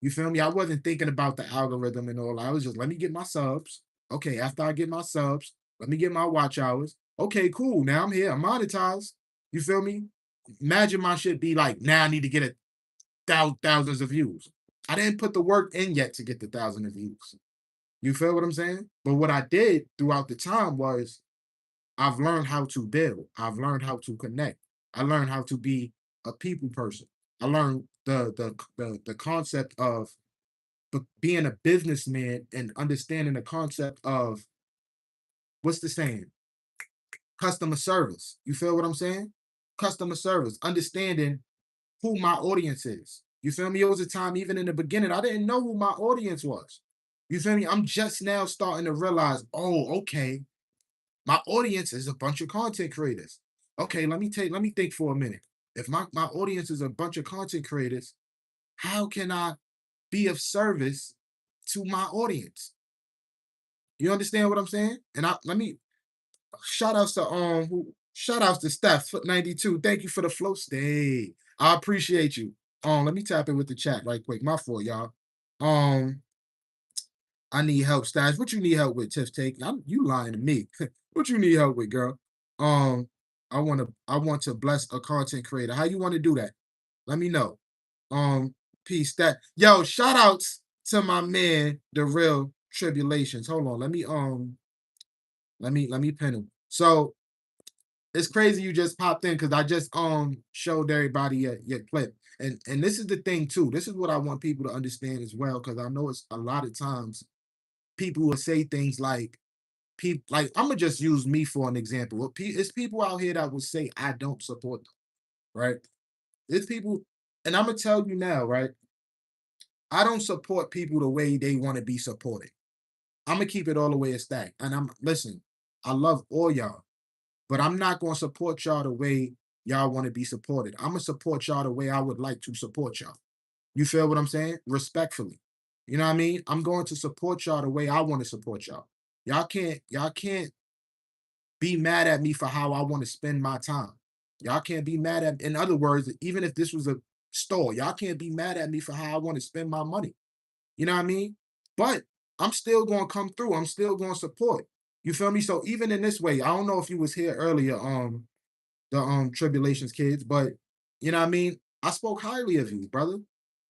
Speaker 1: You feel me? I wasn't thinking about the algorithm and all. I was just let me get my subs. Okay, after I get my subs, let me get my watch hours. Okay, cool. Now I'm here. I'm monetized. You feel me? Imagine my shit be like, now I need to get thousands of views. I didn't put the work in yet to get the thousand of views. You feel what I'm saying? But what I did throughout the time was I've learned how to build. I've learned how to connect. I learned how to be a people person. I learned the concept of being a businessman and understanding the concept of what's the saying? Customer service. You feel what I'm saying? Customer service. Understanding who my audience is. You feel me? It was a time, even in the beginning, I didn't know who my audience was. You feel me? I'm just now starting to realize, oh, okay, my audience is a bunch of content creators. Okay, let me think for a minute. If my audience is a bunch of content creators, how can I be of service to my audience? You understand what I'm saying? And I let me shout outs to Steph Foot 92. Thank you for the flow stay. I appreciate you. Let me tap in with the chat right quick. My fault, y'all. Um, I need help, Stash. What you need help with, Tiff Take? You lying to me. What you need help with, girl? Um, I want to bless a content creator. How you want to do that? Let me know. Peace. That yo, shout outs to my man, the real tribulations. Hold on. Let me pin him. So it's crazy you just popped in because I just showed everybody your clip. And this is the thing too. This is what I want people to understand as well, because I know it's a lot of times people will say things like people like I'm gonna just use me for an example. It's people out here that will say I don't support them, right? It's people, and I'm gonna tell you now, right? I don't support people the way they want to be supported. I'm gonna keep it all the way a stack. And I'm listen, I love all y'all, but I'm not gonna support y'all the way y'all want to be supported. I'm gonna support y'all the way I would like to support y'all. You feel what I'm saying? Respectfully. You know what I mean? I'm going to support y'all the way I want to support y'all. Y'all can't be mad at me for how I want to spend my time. Y'all can't be mad at, in other words, even if this was a store, y'all can't be mad at me for how I want to spend my money. You know what I mean? But I'm still going to come through. I'm still going to support. You feel me? So even in this way, I don't know if you was here earlier, the tribulations kids, but you know what I mean? I spoke highly of you, brother.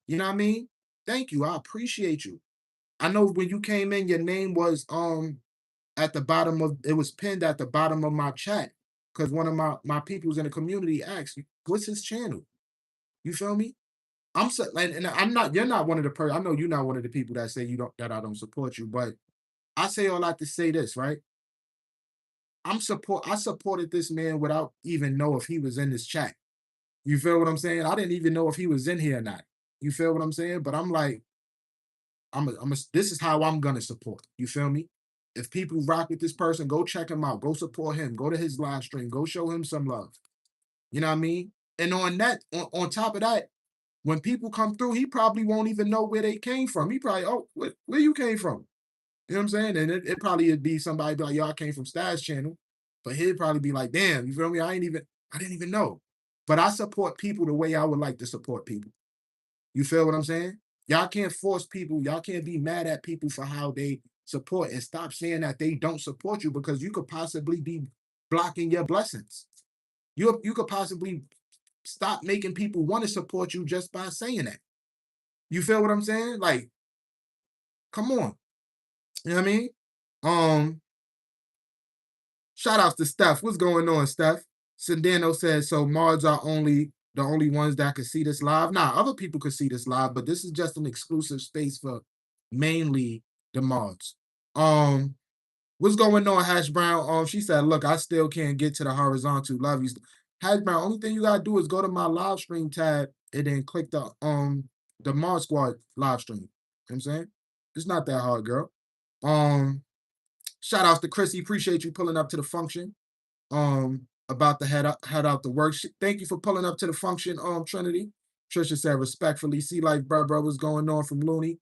Speaker 1: You know what I mean? Thank you. I appreciate you. I know when you came in, your name was at the bottom of it was pinned at the bottom of my chat because one of my peoples in the community asked, "What's his channel?" You feel me? I'm so, and I'm not. You're not one of the I know you're not one of the people that say you don't that I don't support you, but I say all that to say this, right? I supported this man without even know if he was in this chat. You feel what I'm saying? I didn't even know if he was in here or not. You feel what I'm saying? But I'm like, this is how I'm gonna support. You feel me? If people rock with this person, go check him out. Go support him. Go to his live stream. Go show him some love. You know what I mean? And on top of that, when people come through, he probably won't even know where they came from. He probably, oh, where you came from? You know what I'm saying? And it probably would be somebody be like, yo, I came from Stash Channel. But he'd probably be like, damn, you feel me? I didn't even know. But I support people the way I would like to support people. You feel what I'm saying? Y'all can't force people, y'all can't be mad at people for how they support and stop saying that they don't support you because you could possibly be blocking your blessings. You could possibly stop making people want to support you just by saying that. You feel what I'm saying? Like, come on. You know what I mean? Um, Shout outs to Steph. What's going on, Steph? Sandano says, so mods are the only ones that can see this live. Nah, other people could see this live, but this is just an exclusive space for mainly the mods. What's going on, Hash Brown? She said, look, I still can't get to the horizontal. Love you. Hash Brown, only thing you gotta do is go to my live stream tab and then click the Mod Squad live stream. You know what I'm saying? It's not that hard, girl. Shout outs to Chrissy. Appreciate you pulling up to the function. About to head out to work. Thank you for pulling up to the function, Trinity. Trisha said respectfully, see like bro, what's going on from Looney.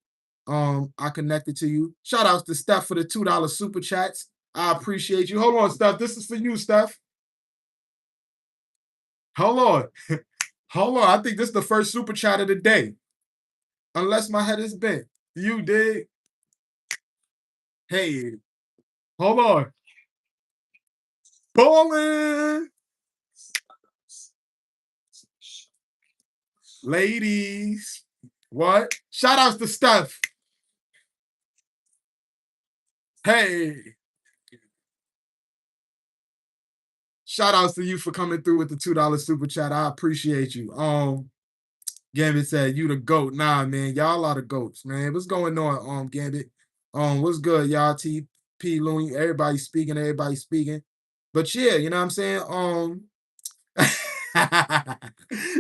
Speaker 1: I connected to you. Shout outs to Steph for the $2 super chats. I appreciate you. Hold on, Steph. This is for you, Steph. Hold on. Hold on. I think this is the first super chat of the day. Unless my head is bent. You dig? Hey, hold on. Bowling. Ladies. What? Shout outs to Steph. Hey. Shout outs to you for coming through with the $2 super chat. I appreciate you. Gambit said, you the GOAT. Nah, man. Y'all are the GOATs, man. What's going on, Gambit? What's good, y'all? TP Looney, everybody speaking. But yeah, you know what I'm saying?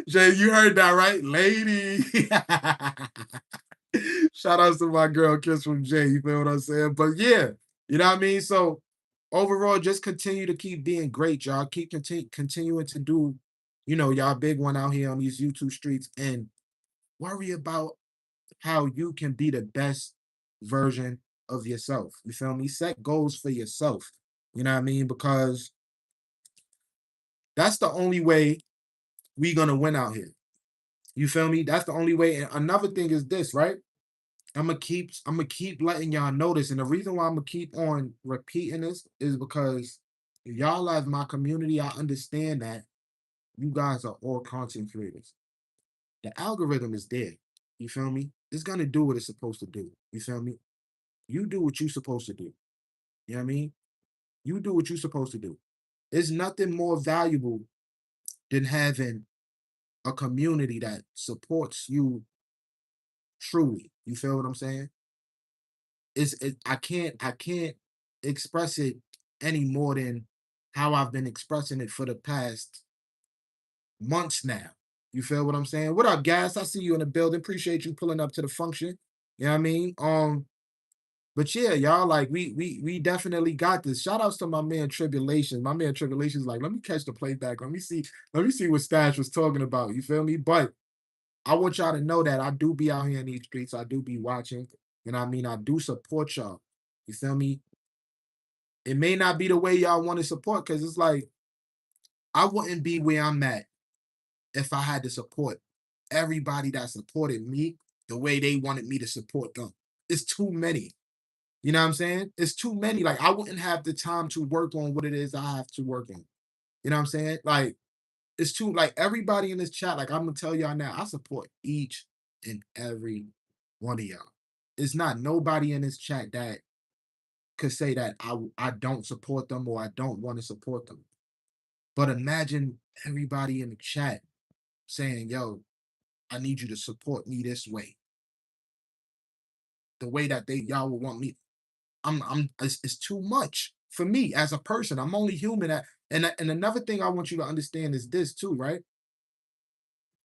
Speaker 1: Jay, you heard that, right? Lady. Shout outs to my girl Kiss from Jay. You feel what I'm saying? But yeah, you know what I mean? So overall, just continue to keep being great, y'all. Keep continuing to do, y'all big one out here on these YouTube streets, and worry about how you can be the best version of yourself. You feel me? Set goals for yourself. You know what I mean? Because that's the only way we gonna win out here. You feel me? That's the only way. And another thing is this, right? I'm gonna keep letting y'all know this. And the reason why I'm gonna keep on repeating this is because y'all as my community, I understand that you guys are all content creators. The algorithm is there. You feel me? It's gonna do what it's supposed to do. You feel me? You do what you're supposed to do. You know what I mean? You do what you're supposed to do. There's nothing more valuable than having a community that supports you truly. You feel what I'm saying? I can't express it any more than how I've been expressing it for the past months now. You feel what I'm saying? What up, Gas? I see you in the building. Appreciate you pulling up to the function. You know what I mean? But yeah, y'all, like we definitely got this. Shout outs to my man Tribulation. My man Tribulation's like, let me catch the playback. Let me see what Stash was talking about. You feel me? But I want y'all to know that I do be out here in these streets. I do be watching. You know what I mean? I do support y'all. You feel me? It may not be the way y'all want to support, because it's like I wouldn't be where I'm at if I had to support everybody that supported me the way they wanted me to support them. It's too many. You know what I'm saying? It's too many. Like, I wouldn't have the time to work on what it is I have to work on. You know what I'm saying? Like, it's too, like, everybody in this chat, like, I'm gonna tell y'all now, I support each and every one of y'all. It's not nobody in this chat that could say that I don't support them or I don't want to support them. But imagine everybody in the chat saying, yo, I need you to support me this way. The way that y'all would want me. It's too much for me as a person. I'm only human. And another thing I want you to understand is this too, right?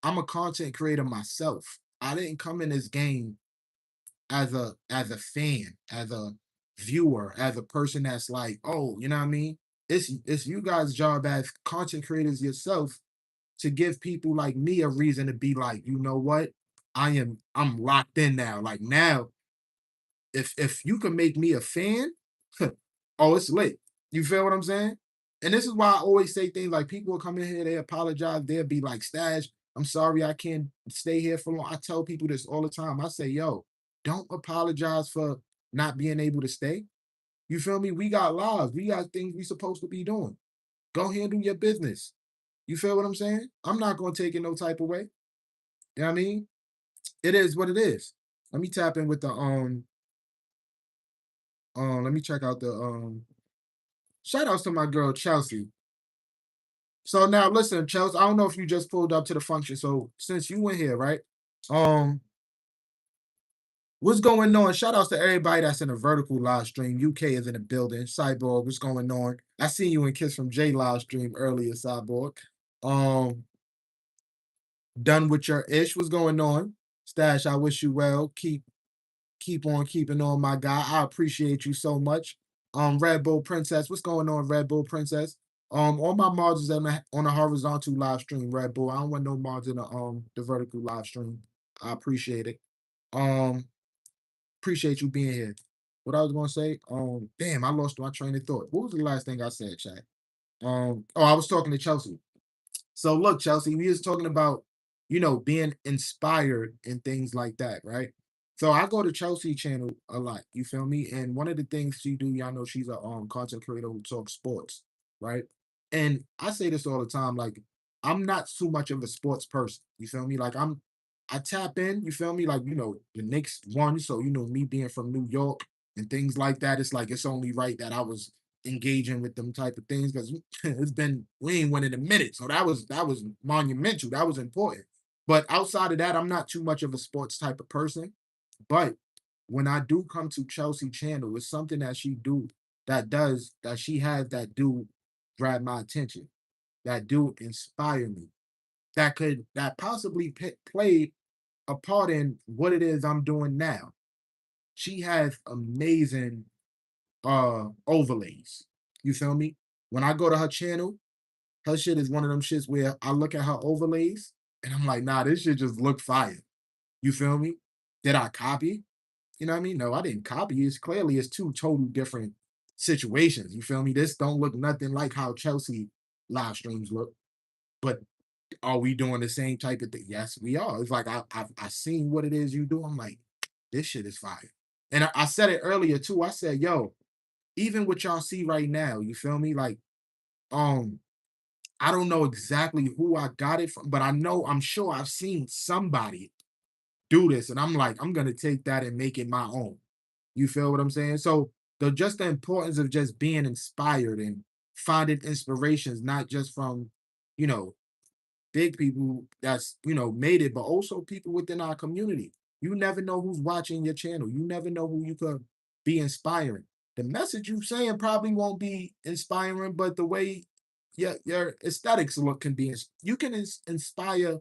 Speaker 1: I'm a content creator myself. I didn't come in this game as a fan, as a viewer, as a person that's like, oh, you know what I mean? It's you guys' job as content creators yourself to give people like me a reason to be like, you know what? I'm locked in now. Like now, if you can make me a fan, oh, it's lit. You feel what I'm saying? And this is why I always say things like people will come in here, they apologize, they'll be like, Stash, I'm sorry I can't stay here for long. I tell people this all the time. I say, yo, don't apologize for not being able to stay. You feel me? We got lives. We got things we supposed to be doing. Go handle your business. You feel what I'm saying? I'm not gonna take it no type of way. You know what I mean? It is what it is. Let me tap in with the let me check out the shout outs to my girl Chelsea. So now listen, Chelsea, I don't know if you just pulled up to the function. So since you went here, right? Um, what's going on? Shout outs to everybody that's in a vertical live stream. UK is in the building. Cyborg, what's going on? I seen you in Kiss from J live stream earlier, Cyborg. Um, done with your ish. What's going on? Stash, I wish you well. Keep on keeping on, my guy. I appreciate you so much. Red Bull Princess, what's going on, Red Bull Princess? All my mods is on a horizontal live stream, Red Bull. I don't want no mods in the vertical live stream. I appreciate it. Um, appreciate you being here. What I was gonna say, damn, I lost my train of thought. What was the last thing I said, chat? Oh, I was talking to Chelsea. So look, Chelsea, we was talking about, being inspired and things like that, right? So I go to Chelsea channel a lot, you feel me? And one of the things she do, y'all know she's a content creator who talks sports, right? And I say this all the time, like I'm not too much of a sports person, you feel me? Like I tap in, you feel me? Like, the Knicks won, so me being from New York and things like that, it's like it's only right that I was engaging with them type of things because it's been we ain't won in a minute. So that was monumental. That was important. But outside of that, I'm not too much of a sports type of person. But when I do come to Chelsea Channel, it's something that she has that do grab my attention, that do inspire me, that possibly play a part in what it is I'm doing now. She has amazing overlays. You feel me? When I go to her channel, her shit is one of them shits where I look at her overlays and I'm like, nah, this shit just look fire. You feel me? Did I copy? You know what I mean? No, I didn't copy. It's two total different situations. You feel me? This don't look nothing like how Chelsea live streams look. But are we doing the same type of thing? Yes, we are. It's like I seen what it is you do. I'm like, this shit is fire. And I said it earlier too. I said, yo, even what y'all see right now, you feel me? Like, um, I don't know exactly who I got it from, but I'm sure I've seen somebody do this, and I'm like, I'm gonna take that and make it my own. You feel what I'm saying? So the importance of just being inspired and finding inspirations, not just from, you know, big people that's made it, but also people within our community. You never know who's watching your channel. You never know who you could be inspiring. The message you saying probably won't be inspiring, but the way your aesthetics look can be. You can inspire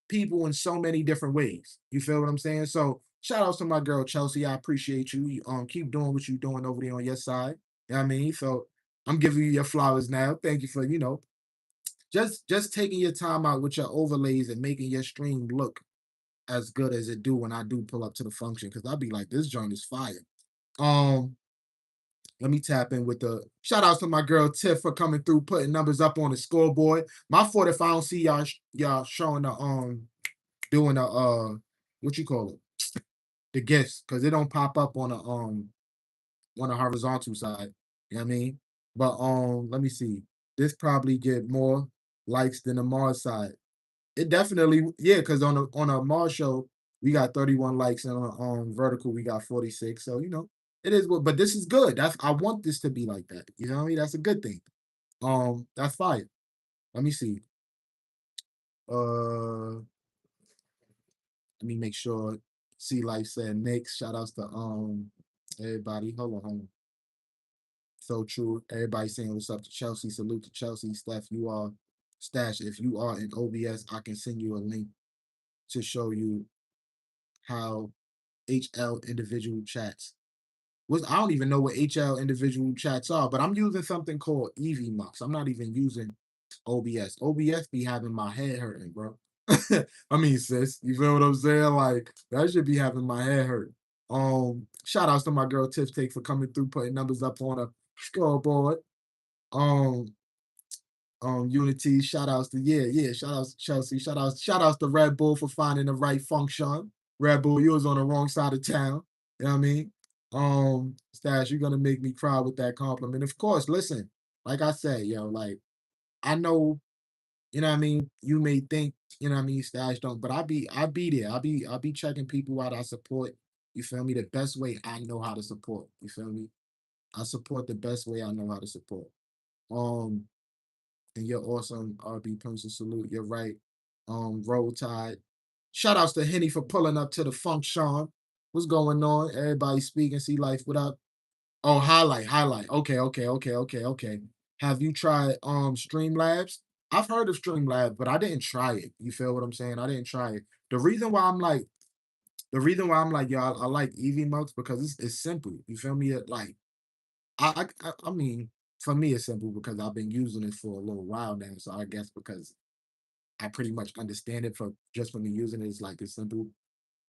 Speaker 1: people in so many different ways. You feel what I'm saying? So shout outs to my girl Chelsea. I appreciate you. Keep doing what you're doing over there on your side. You know what I mean? So I'm giving you your flowers now. Thank you for just taking your time out with your overlays and making your stream look as good as it do when I do pull up to the function. Cause I'll be like, this joint is fire. Um, let me tap in with the shout outs to my girl Tiff for coming through, putting numbers up on the scoreboard. My fault if I don't see y'all showing the doing a what you call it, the gifts, because it don't pop up on the horizontal side. You know what I mean? But let me see. This probably get more likes than the Mars side. It definitely, yeah, because on a Mars show, we got 31 likes, and on vertical, we got 46. So, it is what, but this is good. I want this to be like that. You know what I mean? That's a good thing. That's fine. Let me see. Let me make sure. See, like said, Nick, shout outs to everybody. Hold on. So true. Everybody saying what's up to Chelsea. Salute to Chelsea. Steph, you are Stash. If you are in OBS, I can send you a link to show you how HL individual chats. I don't even know what HL individual chats are, but I'm using something called EVMux. I'm not even using OBS. OBS be having my head hurting, bro. I mean, sis, you feel what I'm saying? Like that should be having my head hurt. Shout outs to my girl Tiff Take for coming through, putting numbers up on a scoreboard. Um, Unity, shout outs to shout outs to Chelsea, shout outs to Red Bull for finding the right function. Red Bull, you was on the wrong side of town. You know what I mean? Stash, you're gonna make me cry with that compliment. Of course, listen, like I said, like I know you know what I mean, you may think, you know what I mean, Stash don't, but I be there. I be checking people out I support. You feel me? The best way I know how to support. You feel me? I support the best way I know how to support. Um, and you're awesome, RB Pencil Salute. You're right. Roll Tide. Shout outs to Henny for pulling up to the function. What's going on? Everybody speaking. See life. What up? Oh, highlight. Okay. Have you tried Streamlabs? I've heard of Streamlabs, but I didn't try it. You feel what I'm saying? I didn't try it. The reason why I'm like, y'all, I like Easy Mugs because it's simple. You feel me? Like, I mean, for me, it's simple because I've been using it for a little while now. So I guess because I pretty much understand it for just from me using it, it's like it's simple.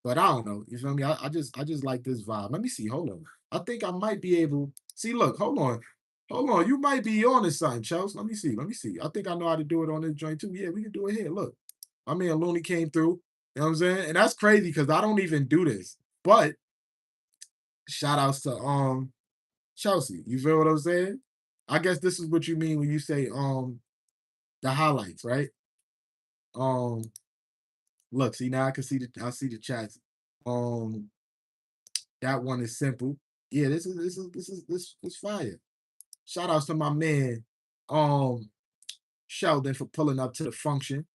Speaker 1: But I don't know. You feel me? I just like this vibe. Let me see. Hold on. I think I might be able. See, look, hold on. Hold on. You might be on to something, Chels. Let me see. Let me see. I think I know how to do it on this joint too. Yeah, we can do it here. Look. I mean, Looney came through. You know what I'm saying? And that's crazy because I don't even do this. But shout outs to Chelsea. You feel what I'm saying? I guess this is what you mean when you say the highlights, right? Um look, see now I see the chats. Um that one is simple. Yeah, this is fire. Shout outs to my man, um, Sheldon for pulling up to the function.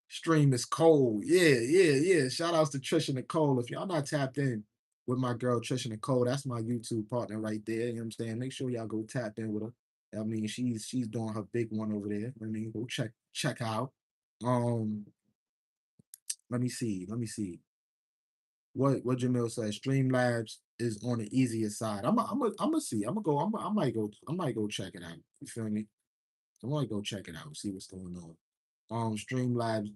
Speaker 1: Stream is cold. Yeah. Shout outs to Trisha Nicole. If y'all not tapped in with my girl Trisha Nicole, that's my YouTube partner right there. You know what I'm saying? Make sure y'all go tap in with her. I mean, she's doing her big one over there. I mean, go check her out. Um, let me see. What Jamil says, Streamlabs is on the easier side. I'm gonna see. I might go check it out. You feel me? I might go check it out, see what's going on. Streamlabs,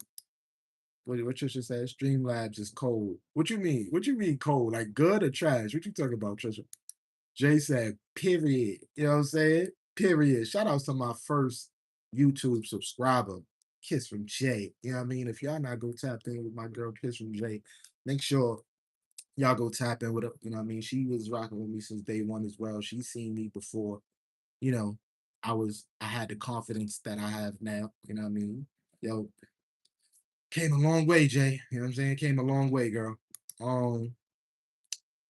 Speaker 1: what Trisha said, Streamlabs is cold. What you mean? What you mean cold? Like good or trash? What you talking about, Trisha? Jay said, period. You know what I'm saying? Period. Shout out to my first YouTube subscriber, Kiss from Jay. You know what I mean? If y'all not go tap in with my girl Kiss from Jay, make sure y'all go tap in with her. You know what I mean? She was rocking with me since day one as well. She's seen me before, you know, I had the confidence that I have now. You know what I mean? Yo, came a long way, Jay. You know what I'm saying? Came a long way, girl. Um,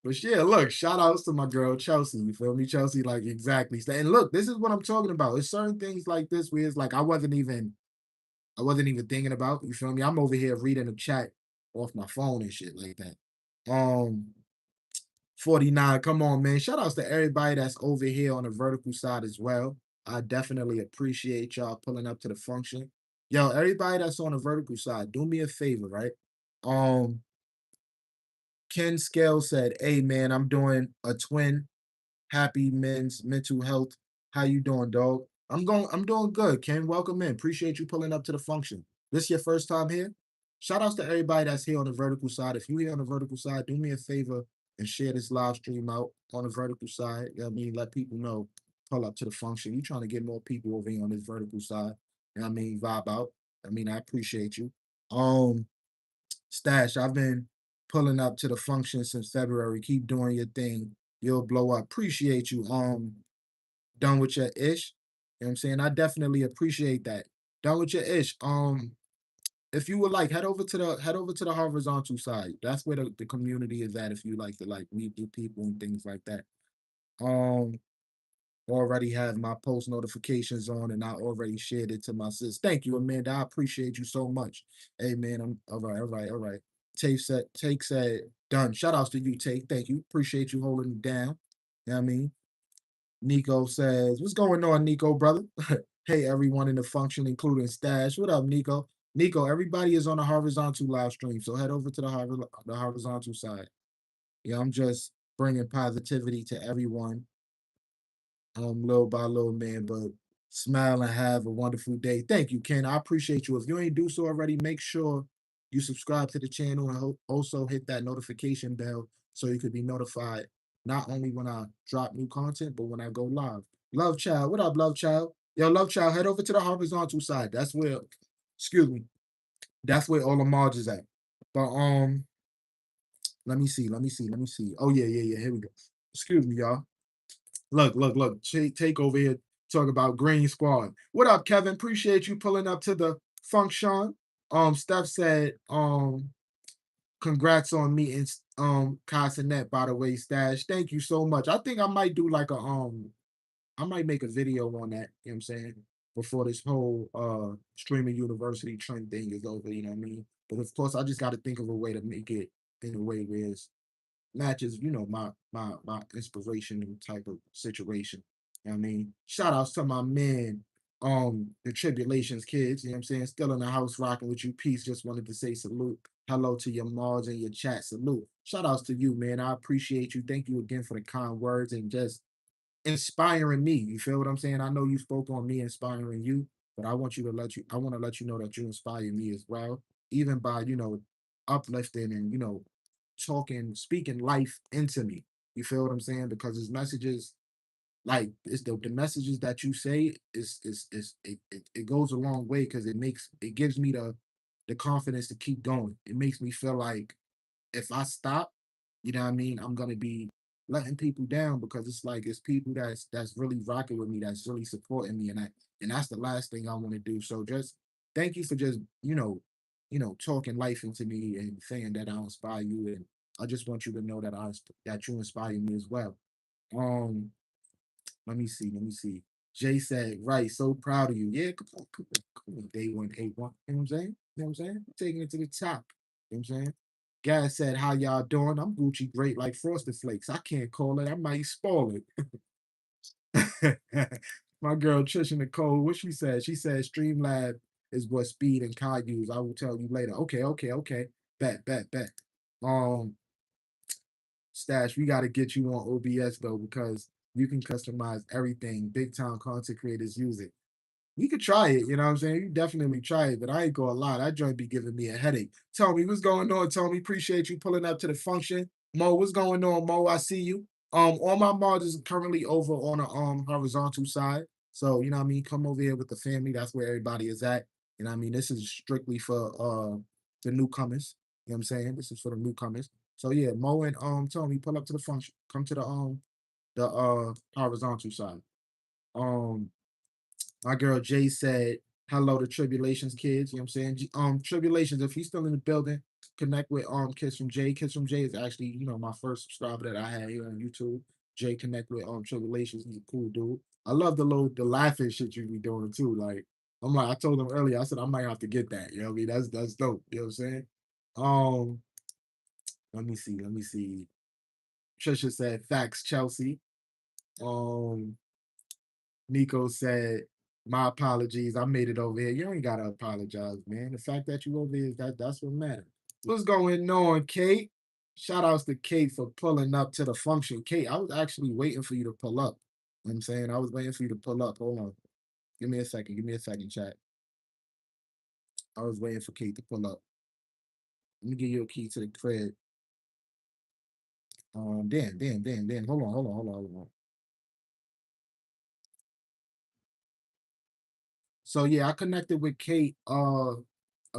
Speaker 1: but yeah, look, shout outs to my girl Chelsea. You feel me? Chelsea, like exactly. And look, this is what I'm talking about. It's certain things like this where it's like I wasn't even thinking about. You feel me? I'm over here reading the chat off my phone and shit like that. Um, 49. Come on, man. Shout outs to everybody that's over here on the vertical side as well. I definitely appreciate y'all pulling up to the function. Yo, everybody that's on the vertical side, do me a favor, right? Um, Ken Scale said, "Hey man, I'm doing a twin happy men's mental health. How you doing, dog? I'm doing good, Ken. Welcome in. Appreciate you pulling up to the function. This your first time here? Shout outs to everybody that's here on the vertical side. If you here on the vertical side, do me a favor and share this live stream out on the vertical side. You know what I mean, let people know, pull up to the function. You trying to get more people over here on this vertical side. You know what I mean, vibe out. I mean, I appreciate you. Um, Stash, I've been pulling up to the function since February. Keep doing your thing. You'll blow up. Appreciate you. Done with your ish. You know what I'm saying? I definitely appreciate that. Done with your ish. If you would like, head over to the horizontal side. That's where the community is at if you like to like meet new people and things like that. Um, already have my post notifications on and I already shared it to my sis. Thank you, Amanda. I appreciate you so much. Hey man, I'm all right. Take said done. Shout outs to you, Take. Thank you. Appreciate you holding it down. You know what I mean? Nico says, what's going on, Nico, brother? Hey, everyone in the function, including Stash. What up, Nico? Nico, everybody is on a horizontal live stream, so head over to the horizontal side. Yeah, I'm just bringing positivity to everyone, little by little, man. But smile and have a wonderful day. Thank you, Ken. I appreciate you. If you ain't do so already, make sure you subscribe to the channel and also hit that notification bell so you could be notified not only when I drop new content, but when I go live. Love Child, what up, Love Child? Yo, Love Child, head over to the horizontal side. That's where, excuse me, that's where all the mods is at. But let me see. Oh yeah. Here we go. Excuse me, y'all. Look. Take over here. Talk about Green Squad. What up, Kevin? Appreciate you pulling up to the function. Steph said, congrats on meeting Casanet, by the way, Stash. Thank you so much. I think I might do like a I might make a video on that, you know what I'm saying? Before this whole streaming university trend thing is over, you know what I mean? But of course I just gotta think of a way to make it in a way where it's matches, you know, my inspiration type of situation. You know what I mean? Shout outs to my man, the Tribulations kids, you know what I'm saying? Still in the house rocking with you. Peace. Just wanted to say salute. Hello to your mods and your chat. Salute. Shout outs to you, man. I appreciate you. Thank you again for the kind words and just inspiring me. You feel what I'm saying? I know you spoke on me inspiring you, but I want to let you know that you inspire me as well, even by, you know, uplifting and, you know, speaking life into me. You feel what I'm saying? Because his messages, like it's the messages that you say it goes a long way because it gives me the confidence to keep going. It makes me feel like if I stop, you know what I mean, I'm gonna be letting people down because it's like it's people that's really rocking with me, that's really supporting me, and that's the last thing I want to do. So just thank you for just talking life into me and saying that I inspire you, and I just want you to know that that you inspire me as well. Um, let me see. Jay said, right, so proud of you. Yeah, come on, day one, A1. You know what I'm saying? You know what I'm saying? Taking it to the top. You know what I'm saying? Guys said, how y'all doing? I'm Gucci great like Frosted Flakes. I can't call it. I might spoil it. My girl Trisha Nicole, what she said? She said Streamlab is what Speed and Kai use. I will tell you later. Okay. Bet. Um, Stash, we got to get you on OBS though because you can customize everything. Big time content creators use it. You could try it, you know what I'm saying? You definitely try it, but I ain't gonna lie, that joint be giving me a headache. Tell me what's going on, Tommy. Appreciate you pulling up to the function. Mo, what's going on, Mo? I see you. All my mods is currently over on the horizontal side. So, you know what I mean? Come over here with the family. That's where everybody is at. You know what I mean? This is strictly for the newcomers. You know what I'm saying? This is for the newcomers. So yeah, Mo and Tommy, pull up to the function. Come to the horizontal side. Um my girl Jay said, hello to Tribulations kids. You know what I'm saying? Tribulations, if he's still in the building, connect with Kids from Jay. Kids from Jay is actually, you know, my first subscriber that I had here on YouTube. Jay connect with Tribulations. He's a cool dude. I love the laughing shit you be doing too. Like I'm like, I told him earlier, I said I might have to get that. You know what I mean? That's dope. You know what I'm saying? Um, let me see. Trisha said, facts, Chelsea. Um, Nico said, "My apologies. I made it over here. You ain't gotta apologize, man. The fact that you over here, that's what matters." What's going on, Kate? Shout outs to Kate for pulling up to the function. Kate, I was actually waiting for you to pull up. You know what I'm saying? I was waiting for you to pull up. Hold on. Give me a second. Give me a second, chat. I was waiting for Kate to pull up. Let me give you a key to the crib. Damn. Hold on. So yeah, I connected with Kate a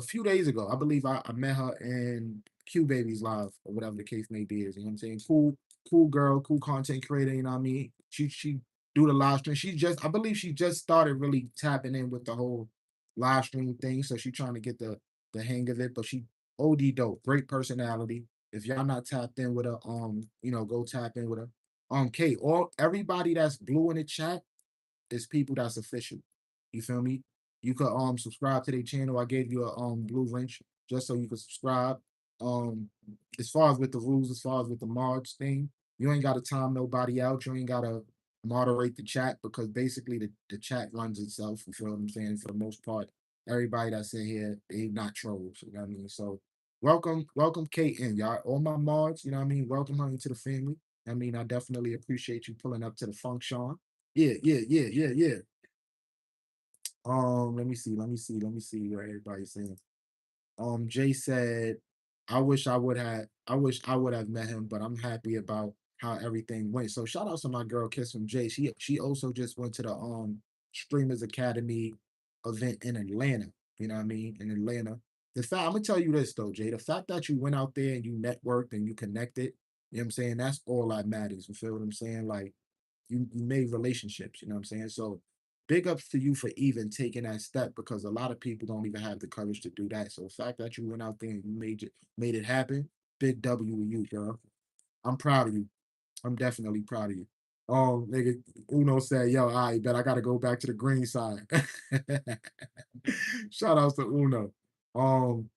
Speaker 1: few days ago. I believe I met her in Q Babies Live or whatever the case may be. Is you know what I'm saying? Cool girl, cool content creator. You know what I mean? She do the live stream. I believe she just started really tapping in with the whole live stream thing. So she's trying to get the hang of it. But she OD dope, great personality. If y'all not tapped in with her, go tap in with her. Kate, all everybody that's blue in the chat is people that's official. You feel me? You could subscribe to their channel. I gave you a blue wrench just so you could subscribe. Um, as far as with the rules, as far as with the mods thing, you ain't gotta time nobody out. You ain't gotta moderate the chat because basically the chat runs itself. You feel what I'm saying? For the most part, everybody that's in here, they not trolls. You know what I mean? So welcome Kate in, y'all. All my mods, you know what I mean? Welcome her into the family. I mean, I definitely appreciate you pulling up to the function. Yeah. Let me see what everybody's saying. Jay said, I wish I would have met him, but I'm happy about how everything went. So shout out to my girl Kiss from Jay. She also just went to the Streamers Academy event in Atlanta. You know what I mean? In Atlanta. I'm gonna tell you this though, Jay. The fact that you went out there and you networked and you connected, you know what I'm saying? That's all that matters. You feel what I'm saying? Like you made relationships, you know what I'm saying? So big ups to you for even taking that step because a lot of people don't even have the courage to do that. So the fact that you went out there and you made it happen, big W to you, girl. I'm proud of you. I'm definitely proud of you. Nigga, Uno said, yo, all right, bet I gotta go back to the green side. Shout outs to Uno. Um,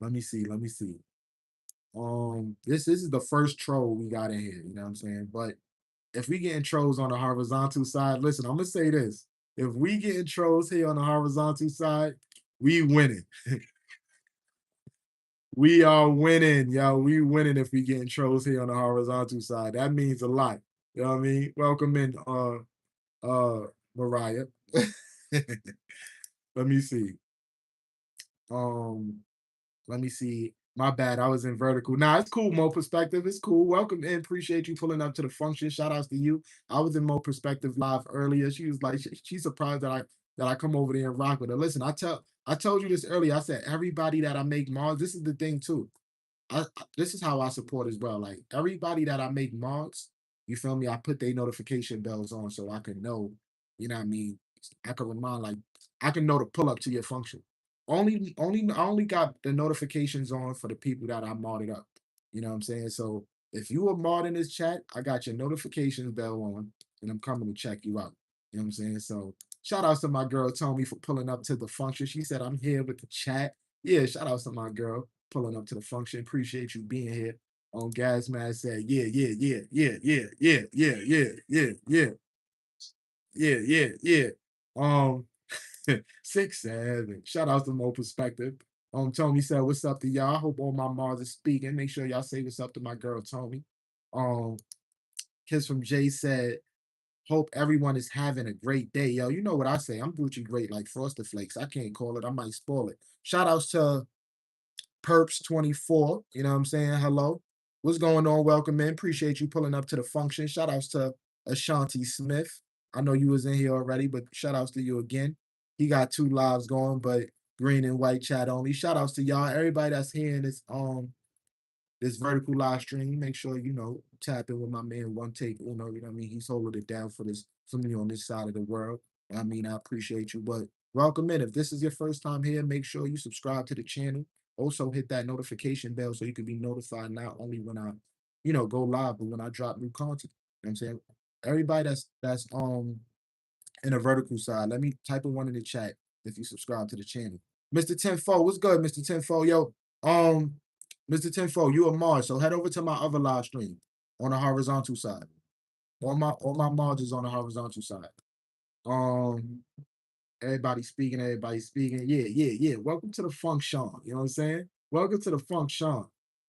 Speaker 1: let me see, let me see. This is the first troll we got in here, you know what I'm saying? But if we getting trolls on the horizontal side, listen, I'm gonna say this. If we getting trolls here on the horizontal side, we winning. We are winning, yo. We winning if we getting trolls here on the horizontal side. That means a lot. You know what I mean? Welcome in, Mariah. Let me see. Um, Let me see. My bad. I was in vertical. Nah, it's cool. Mo perspective. It's cool. Welcome in. Appreciate you pulling up to the function. Shout outs to you. I was in Mo perspective live earlier. She was like, she's surprised that I come over there and rock with her. Listen, I told you this earlier. I said everybody that I make Mars. This is the thing too. This is how I support as well. Like everybody that I make mods, you feel me? I put their notification bells on so I can know, you know what I mean? I can remind like I can know to pull up to your function. I only got the notifications on for the people that I modded up. You know what I'm saying? So if you are mod in this chat, I got your notifications bell on and I'm coming to check you out. You know what I'm saying? So shout outs to my girl Tommy for pulling up to the function. She said I'm here with the chat. Yeah, shout outs to my girl pulling up to the function. Appreciate you being here. On Gasman said, yeah, yeah, yeah, yeah, yeah, yeah, yeah, yeah, yeah, yeah, yeah, yeah, yeah. Um, 6'7". Shout out to Mo Perspective. Tony said, "What's up to y'all? I hope all my Mars is speaking. Make sure y'all say what's up to my girl Tony." Um, Kiss from Jay said, "Hope everyone is having a great day, yo." You know what I say? I'm Gucci great like Frosted Flakes. I can't call it. I might spoil it. Shout outs to Perps 24. You know what I'm saying? Hello. What's going on? Welcome in. Appreciate you pulling up to the function. Shout outs to Ashanti Smith. I know you was in here already, but shout outs to you again. He got two lives going, but green and white chat only. Shout outs to y'all. Everybody that's here in this vertical live stream. Make sure you know tap in with my man One Take Uno. You know what I mean? He's holding it down for me on this side of the world. I mean, I appreciate you, but welcome in. If this is your first time here, make sure you subscribe to the channel. Also hit that notification bell so you can be notified not only when I, go live, but when I drop new content. You know what I'm saying? Everybody that's in a vertical side, let me type in one in the chat if you subscribe to the channel. Mr. Tenfold, what's good, Mr. Tenfold? Yo, Mr. Tenfold, you a Mars, so head over to my other live stream on the horizontal side. All my Mars is on the horizontal side. Um, everybody speaking. Yeah, yeah, yeah. Welcome to the function. You know what I'm saying? Welcome to the function.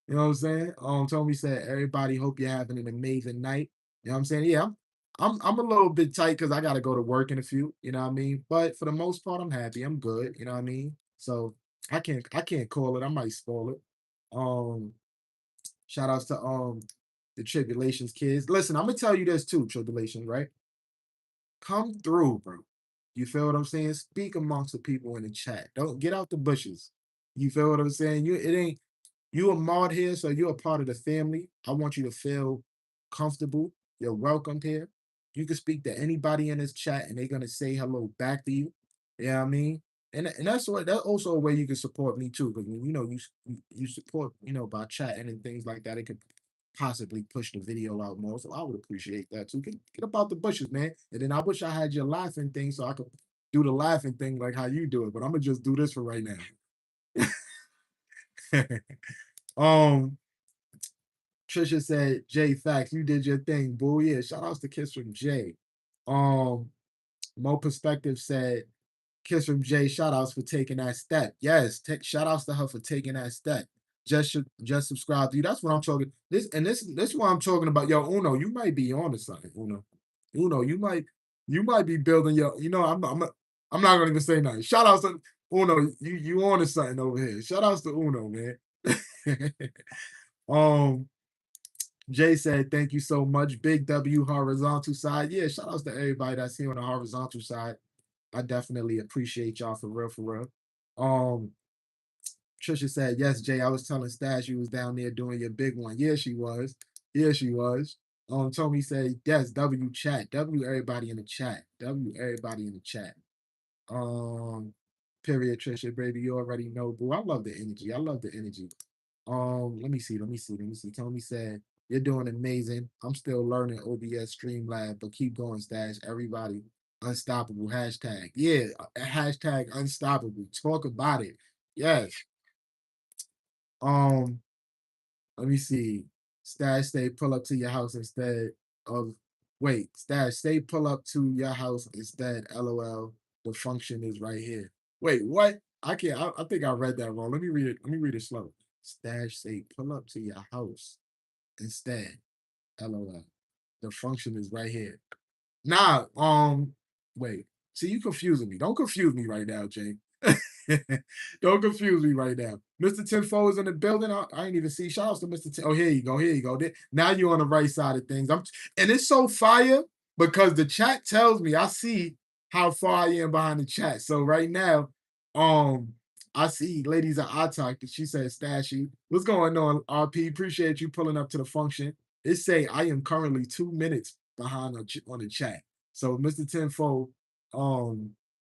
Speaker 1: You know what I'm saying? Tommy said, everybody hope you're having an amazing night. You know what I'm saying? Yeah, I'm a little bit tight because I gotta go to work in a few, you know what I mean? But for the most part, I'm happy. I'm good, you know what I mean? So I can't call it. I might spoil it. Um, shout outs to the Tribulations kids. Listen, I'm gonna tell you this too, Tribulation, right? Come through, bro. You feel what I'm saying? Speak amongst the people in the chat. Don't get out the bushes. You feel what I'm saying? You a mod here, so you're a part of the family. I want you to feel comfortable. You're welcomed here. You can speak to anybody in this chat and they're gonna say hello back to you. You know what I mean? And that's also a way you can support me too. Because you support, by chatting and things like that. It could possibly push the video out more. So I would appreciate that too. Get up out the bushes, man. And then I wish I had your laughing thing so I could do the laughing thing like how you do it. But I'm gonna just do this for right now. um Trisha said, Jay Facts, you did your thing, boo. Yeah, shout outs to Kiss from Jay. Um, Mo Perspective said, Kiss from Jay, shout outs for taking that step. Yes, shout outs to her for taking that step. Just subscribe to you. That's what I'm talking. This is what I'm talking about. Yo, Uno, you might be on to something, Uno. Uno, you might be building your, I'm not gonna even say nothing. Shout outs to Uno, you on to something over here. Shout outs to Uno, man. um Jay said, thank you so much. Big W horizontal side. Yeah, shout outs to everybody that's here on the horizontal side. I definitely appreciate y'all for real, for real. Um, Trisha said, yes, Jay, I was telling Stash you was down there doing your big one. Yeah, she was. Yeah, she was. Tommy said, yes, W chat. W everybody in the chat. W everybody in the chat. Um, period, Trisha, baby. You already know, boo. I love the energy. I love the energy. Let me see. Tommy said, you're doing amazing. I'm still learning OBS Streamlab, but keep going, Stash. Everybody, unstoppable. Hashtag. Yeah, hashtag unstoppable. Talk about it. Yes. Um, Let me see. Stash stay pull up to your house instead of Stash stay pull up to your house instead. LOL. The function is right here. Wait, what? I can't. I think I read that wrong. Let me read it. Let me read it slow. Stash say pull up to your house instead. LOL. The function is right here. Nah, wait. See, you confusing me. Don't confuse me right now, Jay. Don't confuse me right now. Mr. Tenfold is in the building. I ain't even see. Shout outs to Mr. Ten. Oh, here you go. Here you go. Now you're on the right side of things. And it's so fire because the chat tells me I see how far I am behind the chat. So right now, um, I see ladies at Atak. She said, Stashy, what's going on, RP? Appreciate you pulling up to the function. It say I am currently 2 minutes behind on the chat. So Mr. Tenfold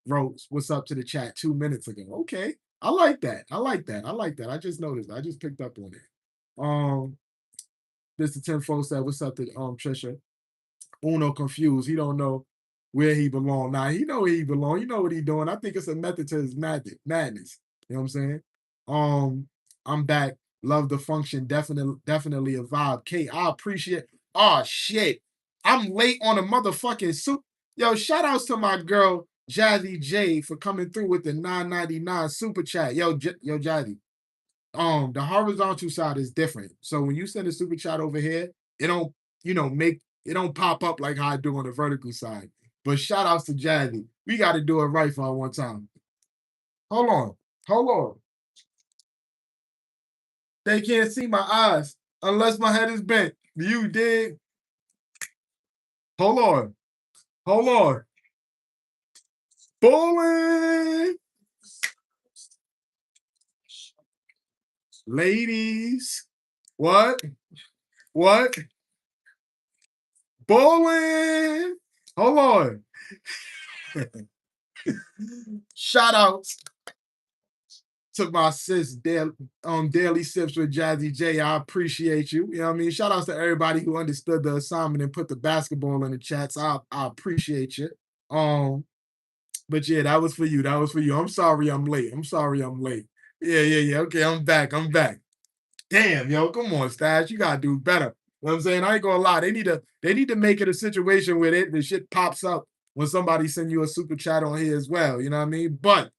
Speaker 1: wrote what's up to the chat 2 minutes ago. Okay. I like that. I like that. I like that. I just noticed. I just picked up on it. Mr. Tenfold said, what's up to Trisha? Uno confused. He don't know where he belong. Now he know where he belong. You know what he doing. I think it's a method to his madness. You know what I'm saying? I'm back. Love the function. Definitely a vibe. Kate, I appreciate. Oh shit. I'm late on a motherfucking soup. Yo, shout outs to my girl Jazzy J for coming through with the 9.99 super chat. Yo, Jazzy. The horizontal side is different. So when you send a super chat over here, it don't, make it don't pop up like how I do on the vertical side. But shout outs to Jazzy. We got to do it right for one time. Hold on. Hold on. They can't see my eyes unless my head is bent. You dig? Hold on. Hold on. Bowling. Ladies. What? What? Bowling. Hold on. Shout outs to my sis, Daily Sips with Jazzy J. I appreciate you. You know what I mean? Shout outs to everybody who understood the assignment and put the basketball in the chats. I appreciate you. But yeah, that was for you. That was for you. I'm sorry I'm late. Yeah. Okay, I'm back. Damn, yo, come on, Stash. You gotta do better. You know what I'm saying? I ain't gonna lie. They need to make it a situation where the shit pops up when somebody send you a super chat on here as well. You know what I mean? But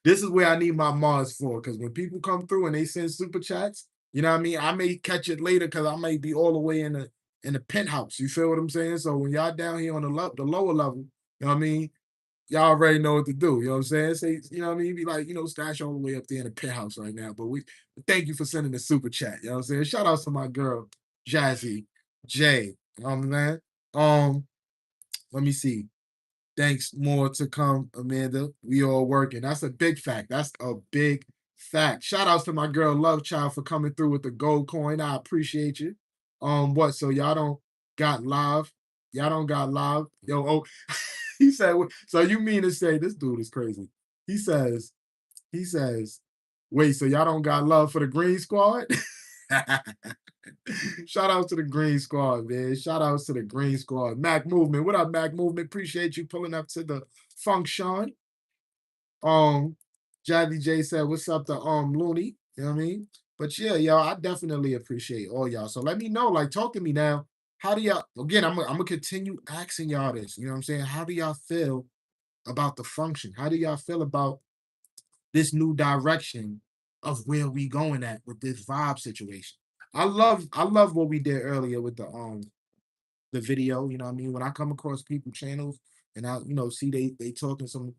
Speaker 1: this is where I need my Mars for, because when people come through and they send super chats, you know what I mean? I may catch it later because I may be all the way in the penthouse. You feel what I'm saying? So when y'all down here on the lower level, you know what I mean? Y'all already know what to do. You know what I'm saying? Say, you know what I mean? Be like, Stash all the way up there in the penthouse right now. But thank you for sending the super chat. You know what I'm saying? Shout out to my girl, Jazzy J. You know what I'm saying? Let me see. Thanks. More to come, Amanda. We all working. That's a big fact. That's a big fact. Shout outs to my girl Love Child for coming through with the gold coin. I appreciate you. What? So y'all don't got live? Y'all don't got live? Yo, oh, he said, so you mean to say this dude is crazy? He says, wait, so y'all don't got love for the Green Squad? Shout out to the Green Squad, man. Shout outs to the Green Squad. Mac Movement. What up, Mac Movement? Appreciate you pulling up to the function. Jazzy J said, what's up to Looney? You know what I mean? But yeah, y'all, I definitely appreciate all y'all. So let me know, like, talk to me now. How do y'all, again, I'm gonna continue asking y'all this. You know what I'm saying? How do y'all feel about the function? How do y'all feel about this new direction of where we going at with this vibe situation? I love what we did earlier with the video. You know what I mean? When I come across people channels and I see they talking some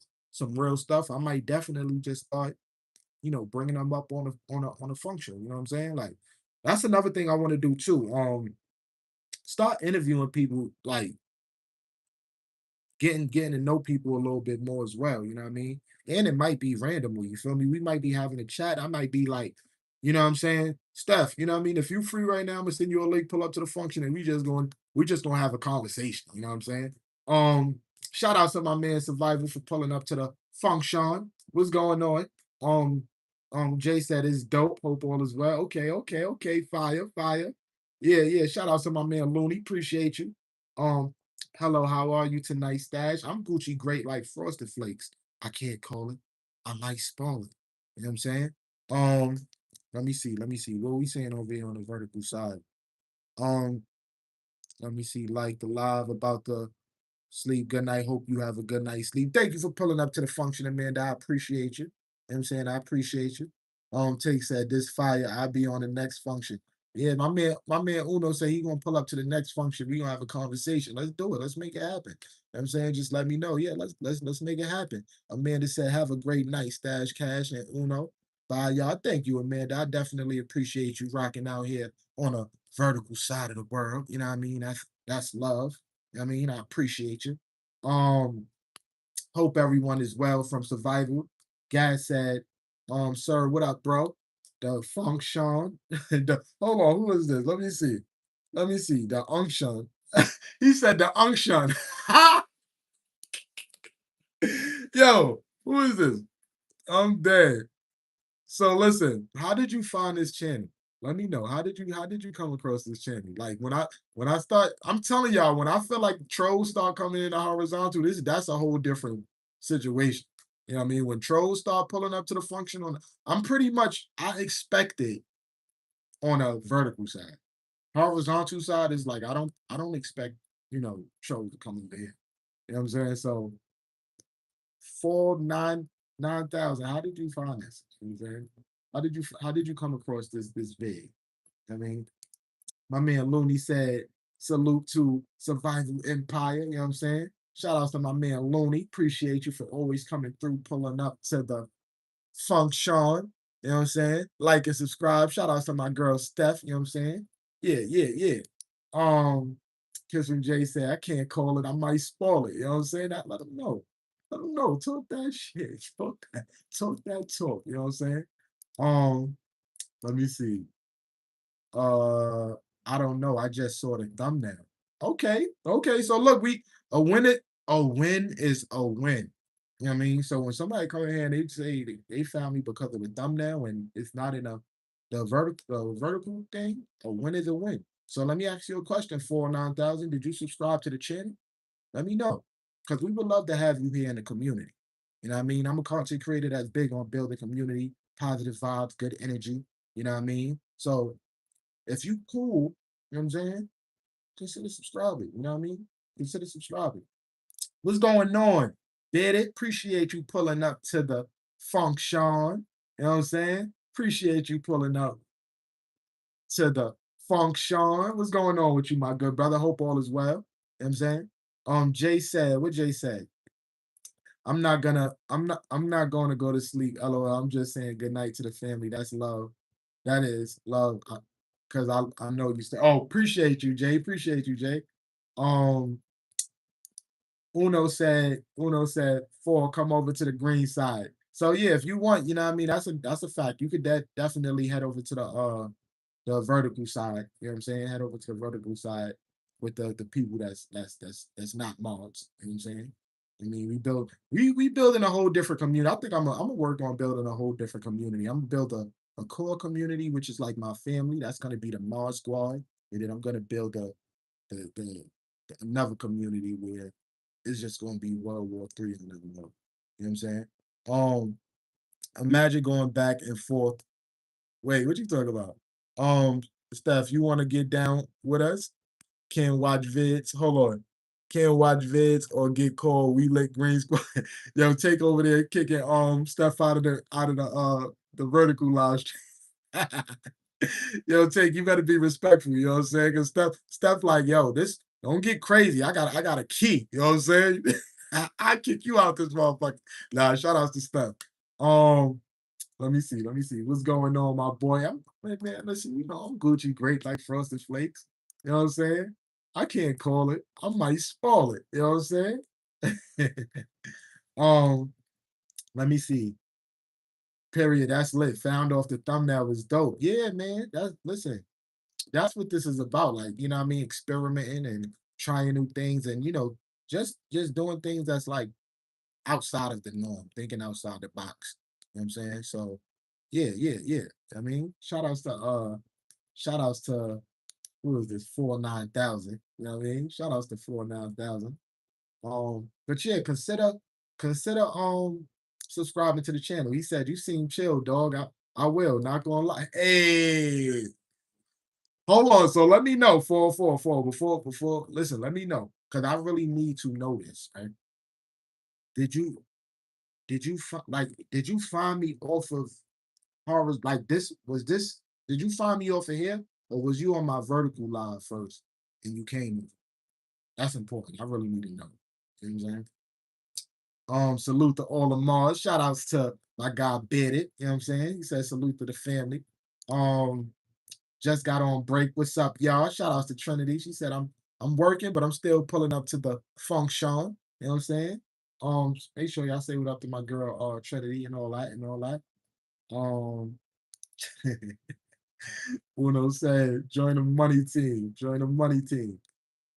Speaker 1: real stuff, I might definitely just start bringing them up on a function. You know what I'm saying? Like that's another thing I want to do too. Start interviewing people, like getting to know people a little bit more as well. You know what I mean? And it might be randomly. You feel me? We might be having a chat. I might be like, You know what I'm saying? Steph, you know what I mean? If you free right now, I'm gonna send you a link, pull up to the function, and we just gonna have a conversation. You know what I'm saying? Um, Shout out to my man Survival for pulling up to the function. What's going on? Um, Jay said it's dope. Hope all is well. Okay, okay, okay. Fire, fire. Yeah, yeah. Shout out to my man Looney. Appreciate you. Um, Hello, how are you tonight, Stash? I'm Gucci great like Frosted Flakes. I can't call it. I might spoil it. You know what I'm saying? Um, let me see. What are we saying over here on the vertical side? Um, Let me see. Like the live about the sleep. Good night. Hope you have a good night's sleep. Thank you for pulling up to the function, Amanda. I appreciate you. You know what I'm saying? I appreciate you. Take said this fire. I'll be on the next function. Yeah, my man Uno said he gonna pull up to the next function. We gonna have a conversation. Let's do it. Let's make it happen. You know what I'm saying? Just let me know. Yeah, let's make it happen. Amanda said, have a great night, Stash Cash and Uno. Bye, y'all. Thank you, Amanda. I definitely appreciate you rocking out here on a vertical side of the world. You know what I mean? That's love. I mean, I appreciate you. Um, Hope everyone is well from survival. Guy said, sir, what up, bro? The function. Hold on, who is this? Let me see. Let me see. The unction. He said the unction. Yo, who is this? I'm dead. So listen, how did you find this channel? Let me know. How did you come across this channel? Like when I start, I'm telling y'all, when I feel like trolls start coming in the horizontal, that's a whole different situation. You know what I mean? When trolls start pulling up to the function I'm pretty much I expect it on a vertical side. Horizontal side is like I don't expect, trolls to come in here. You know what I'm saying? So 9,000. How did you find this? You know what I'm saying? How did you come across this vid? I mean, my man Looney said, salute to Survival Empire, you know what I'm saying? Shout out to my man Looney. Appreciate you for always coming through, pulling up to the function. You know what I'm saying? Like and subscribe. Shout out to my girl Steph, you know what I'm saying? Yeah, yeah, yeah. Um, Kiss from Jay said, I can't call it, I might spoil it. You know what I'm saying? Let them know. Let them know. Talk that shit. Talk that talk. You know what I'm saying? Um, Let me see. Uh, I don't know. I just saw the thumbnail. Okay, okay. So look, a win is a win. You know what I mean? So when somebody come in here and they say they found me because of the thumbnail and it's not in the vertical thing, a win is a win. So let me ask you a question, 409,000. Did you subscribe to the channel? Let me know. Because we would love to have you here in the community. You know what I mean? I'm a content creator that's big on building community, positive vibes, good energy. You know what I mean? So if you cool, you know what I'm saying? Consider subscribing. You know what I mean? Consider subscribing. What's going on? Did it? Appreciate you pulling up to the function. You know what I'm saying? Appreciate you pulling up to the function. What's going on with you, my good brother? Hope all is well. You know what I'm saying? Jay said, what Jay said? I'm not gonna go to sleep. LOL. I'm just saying good night to the family. That's love. That is love. Cause I know you say, oh, appreciate you, Jay. Appreciate you, Jay. Um, Uno said, four, come over to the green side. So yeah, if you want, you know what I mean, that's a fact. You could definitely head over to the vertical side. You know what I'm saying? Head over to the vertical side with the people that's not mods. You know what I'm saying? I mean, we building a whole different community. I think I'm gonna work on building a whole different community. I'm gonna build a core community, which is like my family. That's gonna be the Mod Squad, and then I'm gonna build the another community where it's just gonna be World War III and nothing more. You know what I'm saying? Um, Imagine going back and forth. Wait, what you talking about? Um, Steph, you want to get down with us? Can watch vids. Hold on. Can watch vids or get called. We let Green Squad. Yo, take over there, kicking Steph out of the vertical live stream. Yo, take you better be respectful. You know what I'm saying? Because Steph like, yo, this don't get crazy. I got a key. You know what I'm saying? I kick you out this motherfucker. Nah, shout outs to Steph. Um, let me see. What's going on, my boy? Man, listen, I'm Gucci great like Frosted Flakes. You know what I'm saying? I can't call it. I might spoil it. You know what I'm saying? um, Let me see. Period. That's lit. Found off the thumbnail was dope. Yeah, man. That's listen. That's what this is about. Like, you know what I mean? Experimenting and trying new things and just doing things that's like outside of the norm, thinking outside the box. You know what I'm saying? So yeah, yeah, yeah. I mean, shout outs to who is this? 49,000. You know what I mean? Shout outs to 49,000. But yeah, consider subscribing to the channel. He said you seem chill, dog. I will, not gonna lie. Hey, hold on. So let me know before listen, let me know. Cause I really need to know this, right? Did you did you find me off of horror like this? Did you find me off of here? Or was you on my vertical live first and you came? That's important. I really need to know. You know what I'm saying? Salute to all of Mars. Shout outs to my guy Bid. You know what I'm saying? He said salute to the family. Um, just got on break. What's up, y'all? Shout outs to Trinity. She said I'm working, but I'm still pulling up to the function. You know what I'm saying? Make sure y'all say what up to my girl Trinity and all that and all that. Um Uno said join the money team. Join the money team.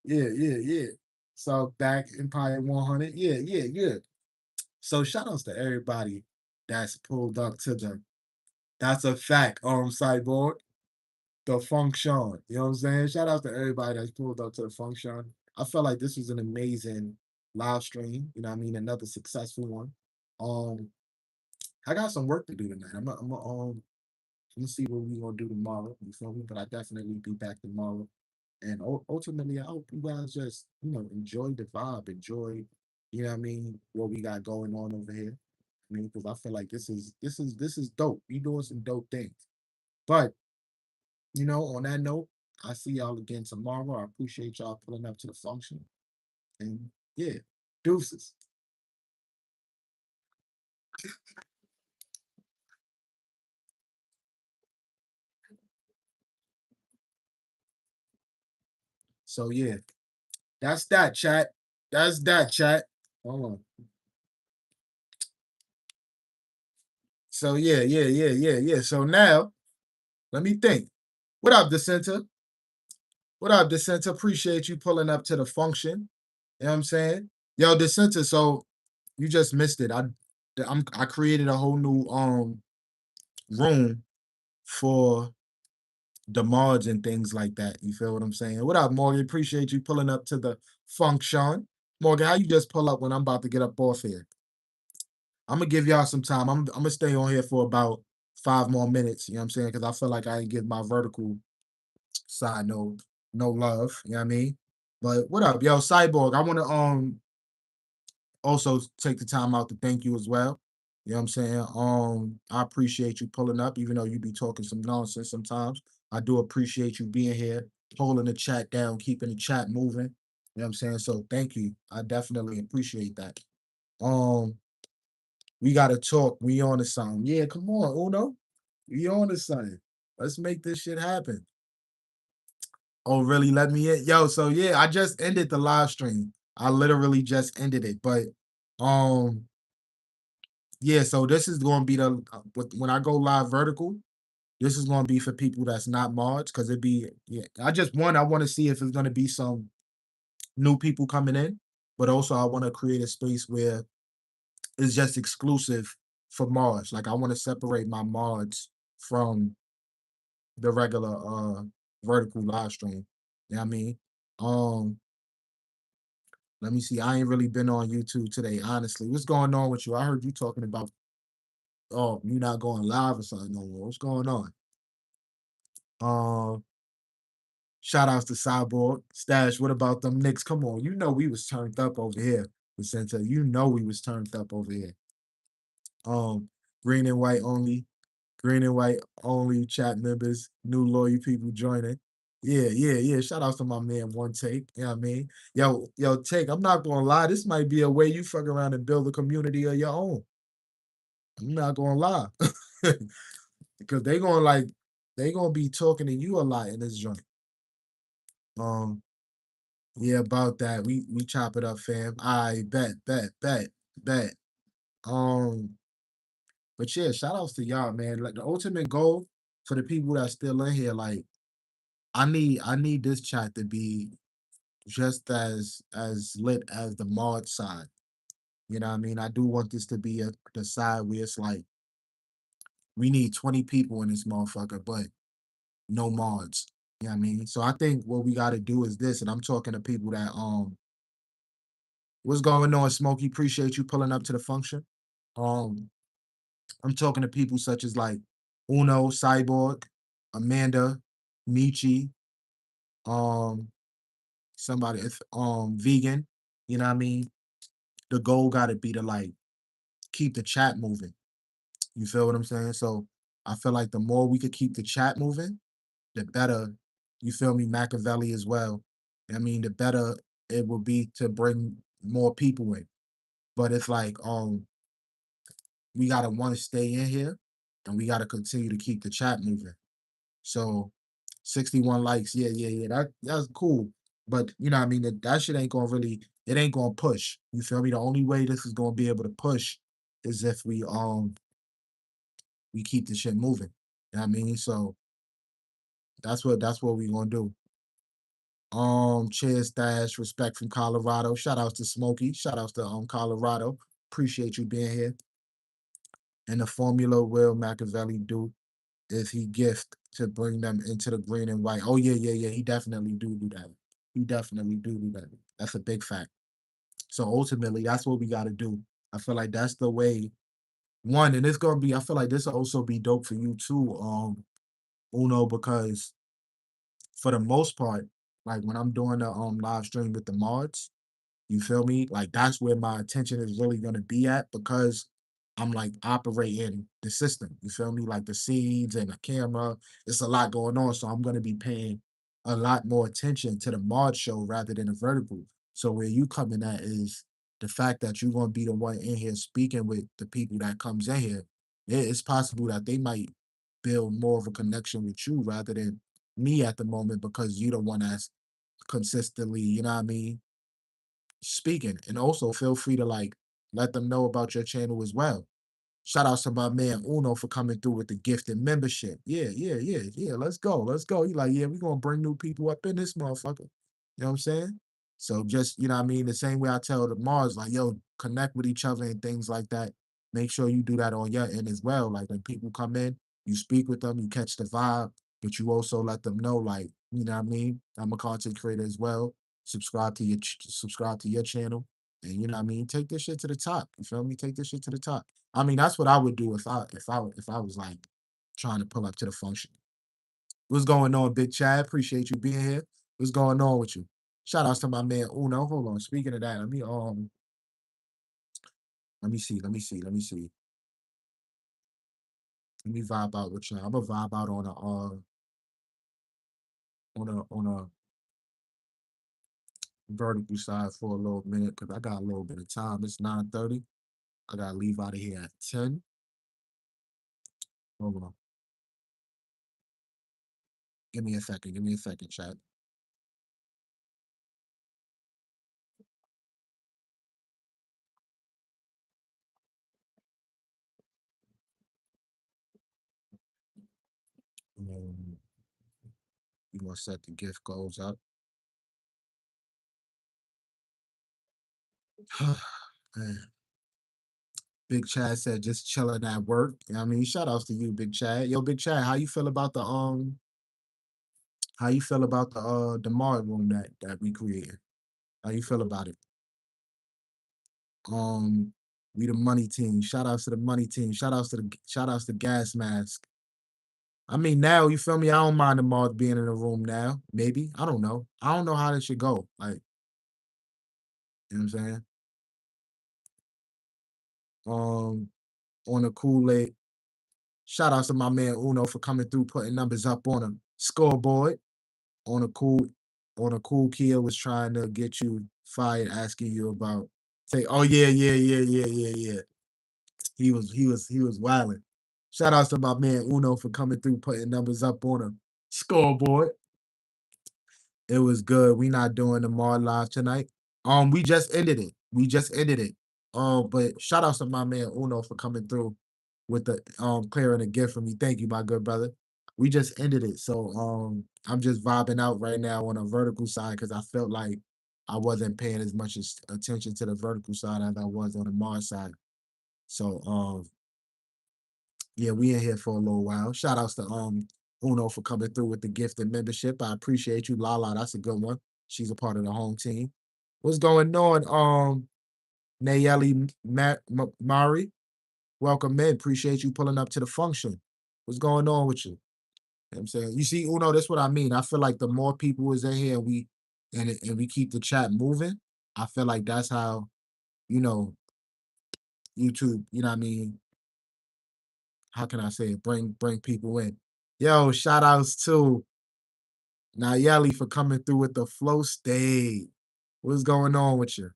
Speaker 1: Yeah, yeah, yeah. So back Empire 100. Yeah, yeah, yeah. So shout outs to everybody that's pulled up to the that's a fact, Cyborg. The function. You know what I'm saying? Shout out to everybody that's pulled up to the function. I felt like this was an amazing live stream. You know what I mean? Another successful one. Um, I got some work to do tonight. I'm gonna see what we're gonna do tomorrow. You feel me? But I definitely be back tomorrow. And ultimately, I hope you guys just, enjoy the vibe, enjoy, you know what I mean, what we got going on over here. I mean, because I feel like this is dope. We doing some dope things. But, on that note, I see y'all again tomorrow. I appreciate y'all pulling up to the function. And yeah, deuces. So yeah, that's that chat. That's that chat. Hold on. So yeah, yeah, yeah, yeah, yeah. So now let me think. What up, Dissenter? What up, Dissenter? Appreciate you pulling up to the function. You know what I'm saying? Yo, Dissenter, so you just missed it. I created a whole new room for the mods and things like that. You feel what I'm saying? What up, Morgan? Appreciate you pulling up to the function. Morgan, how you just pull up when I'm about to get up off here? I'm gonna give y'all some time. I'm gonna stay on here for about 5 more minutes. You know what I'm saying? Because I feel like I ain't give my vertical side no love. You know what I mean? But what up, yo, Cyborg? I want to also take the time out to thank you as well. You know what I'm saying? I appreciate you pulling up, even though you be talking some nonsense sometimes. I do appreciate you being here, holding the chat down, keeping the chat moving. You know what I'm saying? So thank you. I definitely appreciate that. Um, we gotta talk. We on to something. Yeah, come on, Uno. We on to something. Let's make this shit happen. Oh, really? Let me in. Yo, so yeah, I just ended the live stream. I literally just ended it. But um yeah, so this is going to be when I go live vertical. This is going to be for people that's not mods because it be yeah. I want to see if it's going to be some new people coming in, but also I want to create a space where it's just exclusive for mods. Like I want to separate my mods from the regular vertical live stream. You know what I mean? Um, let me see. I ain't really been on YouTube today, honestly. What's going on with you? I heard you talking about you not going live or something no more. What's going on? Um, shout outs to Cyborg. Stash, what about them Knicks? Come on, you know we was turned up over here, Vicente. You know we was turned up over here. Um, green and white only, green and white only chat members, new loyal people joining. Yeah, yeah, yeah. Shout outs to my man One Take. You know what I mean? Yo, Take, I'm not gonna lie, this might be a way you fuck around and build a community of your own. I'm not gonna lie. Because they gonna be talking to you a lot in this joint. Um, yeah, about that. We chop it up, fam. I bet. Um, But yeah, shout outs to y'all, man. Like the ultimate goal for the people that's still in here, like I need this chat to be just as lit as the mod side. You know what I mean? I do want this to be the side where it's like we need 20 people in this motherfucker, but no mods. You know what I mean? So I think what we gotta do is this, and I'm talking to people that what's going on, Smokey? Appreciate you pulling up to the function. Um, I'm talking to people such as like Uno, Cyborg, Amanda, Michi, um, somebody if vegan, you know what I mean? The goal gotta be to like keep the chat moving. You feel what I'm saying? So I feel like the more we could keep the chat moving, the better, you feel me, Machiavelli as well. I mean, the better it will be to bring more people in. But it's like, we gotta want to stay in here and we gotta continue to keep the chat moving. So 61 likes, yeah, yeah, yeah. That's cool. But you know what I mean, that shit ain't gonna really, it ain't gonna push. You feel me? The only way this is gonna be able to push is if we keep the shit moving. You know what I mean? So that's what we gonna do. Cheers, Stash, respect from Colorado. Shout outs to Smokey. Shout outs to Colorado. Appreciate you being here. And the formula will Machiavelli do is he gift to bring them into the green and white. Oh yeah, yeah, yeah. He definitely do that. He definitely do that. That's a big fact. So ultimately, that's what we got to do. I feel like that's the way. One, and it's gonna be. I feel like this will also be dope for you too, Uno, because for the most part, like when I'm doing the live stream with the mods, you feel me? Like that's where my attention is really gonna be at because I'm like operating the system. You feel me? Like the seeds and the camera. It's a lot going on. So I'm gonna be paying a lot more attention to the mod show rather than the vertical. So where you coming at is the fact that you're gonna be the one in here speaking with the people that comes in here. It's possible that they might build more of a connection with you rather than me at the moment because you the one that's consistently, you know what I mean, speaking. And also feel free to like let them know about your channel as well. Shout out to my man Uno for coming through with the gifted membership. Yeah, yeah, yeah, yeah. Let's go. Let's go. He like, yeah, we're gonna bring new people up in this motherfucker. You know what I'm saying? So just, you know what I mean? The same way I tell the Mars, like, yo, connect with each other and things like that. Make sure you do that on your end as well. Like when people come in, you speak with them, you catch the vibe, but you also let them know, like, you know what I mean? I'm a content creator as well. Subscribe to your channel. And you know what I mean? Take this shit to the top. You feel me? Take this shit to the top. I mean, that's what I would do if I was like trying to pull up to the function. What's going on, Big Chad? Appreciate you being here. What's going on with you? Shout outs to my man Uno. Hold on. Speaking of that, let me see. Let me vibe out with you. I'm gonna vibe out on a vertical side for a little minute because I got a little bit of time. It's 9:30. I gotta leave out of here at 10. Hold on. Give me a second. Give me a second, chat. Um, you gonna set the gift goals up. Man, Big Chad said just chilling at work. You know what I mean, shout outs to you, Big Chad. Yo, Big Chad, how you feel about the Mart room that we created? How you feel about it? Um, we the money team. Shout outs to the money team. Shout outs to Gas Mask. I mean, now you feel me? I don't mind the Mart being in the room now. Maybe. I don't know. I don't know how this should go. Like, you know what I'm saying? Um, on the Kool-Aid. Shout outs to my man Uno for coming through, putting numbers up on a scoreboard. On a cool Kia was trying to get you fired, asking you about say, oh yeah, yeah, yeah, yeah, yeah, yeah. He was wilding. Shout outs to my man Uno for coming through, putting numbers up on a scoreboard. It was good. We not doing the Mar live tonight. We just ended it. We just ended it. But shout outs to my man Uno for coming through. with the clearing a gift from me. Thank you, my good brother. We just ended it. So I'm just vibing out right now on a vertical side because I felt like I wasn't paying as much attention to the vertical side as I was on the Mars side. So yeah, we in here for a little while. Shout outs to Uno for coming through with the gift and membership. I appreciate you. Lala, that's a good one. She's a part of the home team. What's going on? Nayeli Mari, welcome in. Appreciate you pulling up to the function. What's going on with you? You know what I'm saying? You see, Uno, that's what I mean. I feel like the more people is in here and we keep the chat moving, I feel like that's how, you know, YouTube, you know what I mean? How can I say it? Bring people in. Yo, shout outs to Nayeli for coming through with the flow state. What's going on with you?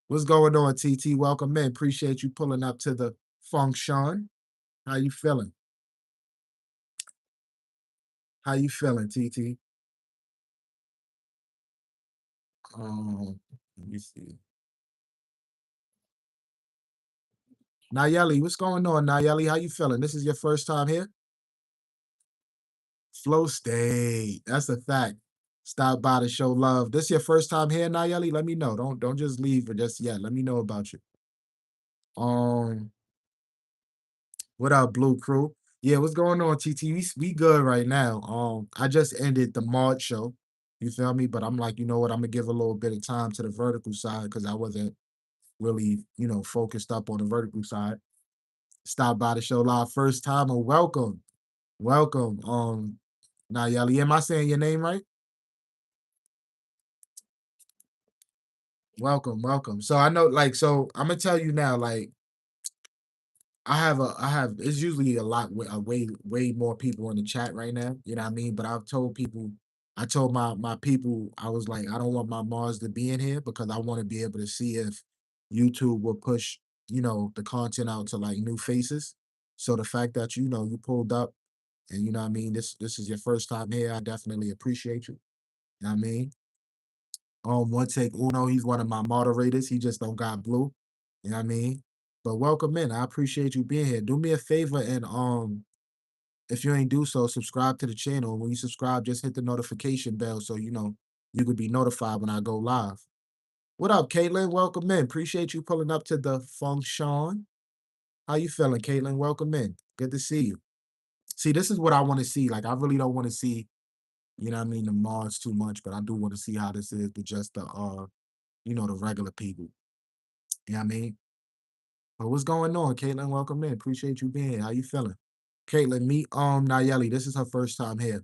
Speaker 1: What's going on, TT? Welcome in. Appreciate you pulling up to the function. How you feeling? How you feeling, TT? Let me see. Nayeli, what's going on, Nayeli? How you feeling? This is your first time here? Flow state. That's a fact. Stop by to show love. This your first time here, Nayeli? Let me know. Don't just leave or just yet. Let me know about you. Um, what up, Blue Crew? Yeah, what's going on, TT? We good right now. I just ended the mod show. You feel me? But I'm like, you know what? I'm gonna give a little bit of time to the vertical side because I wasn't really, focused up on the vertical side. Stop by the show live. First time and welcome. Welcome. Nayeli, am I saying your name right? Welcome, welcome. So I know, like, so I'm gonna tell you now, like, I have it's usually a lot way more people in the chat right now, you know what I mean? But I've told people, I told my people, I was like, I don't want my Mars to be in here because I want to be able to see if YouTube will push, the content out to like new faces. So the fact that you pulled up and you know what I mean, this is your first time here, I definitely appreciate you. You know what I mean? One take Uno, he's one of my moderators. He just don't got blue. You know what I mean? But welcome in. I appreciate you being here. Do me a favor and if you ain't do so, subscribe to the channel. When you subscribe, just hit the notification bell so you could be notified when I go live. What up, Caitlin? Welcome in. Appreciate you pulling up to the function. How you feeling, Caitlin? Welcome in. Good to see you. See, this is what I want to see. Like, I really don't want to see, you know what I mean, the mods too much, but I do want to see how this is with just the regular people. You know what I mean? But what's going on, Caitlin? Welcome in. Appreciate you being here. How you feeling? Caitlin, meet Nayeli. This is her first time here.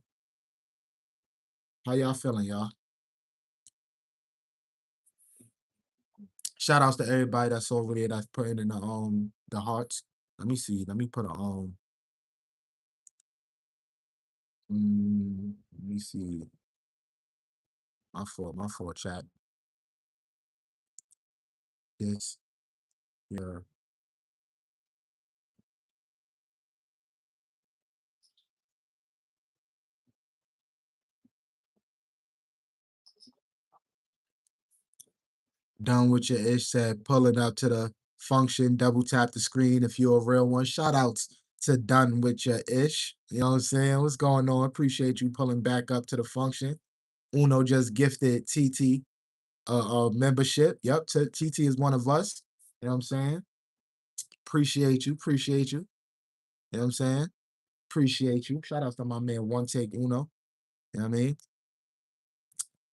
Speaker 1: How y'all feeling, y'all? Shout outs to everybody that's over there that's putting in the hearts. Let me see. Let me put a let me see. My fault, chat. This, yeah. Done with your ish said, pull it up to the function, double tap the screen if you're a real one. Shout outs to Done with your ish. You know what I'm saying? What's going on? Appreciate you pulling back up to the function. Uno just gifted TT a membership. Yep, TT is one of us. You know what I'm saying? Appreciate you. Appreciate you. You know what I'm saying? Appreciate you. Shout out to my man One Take Uno. You know what I mean?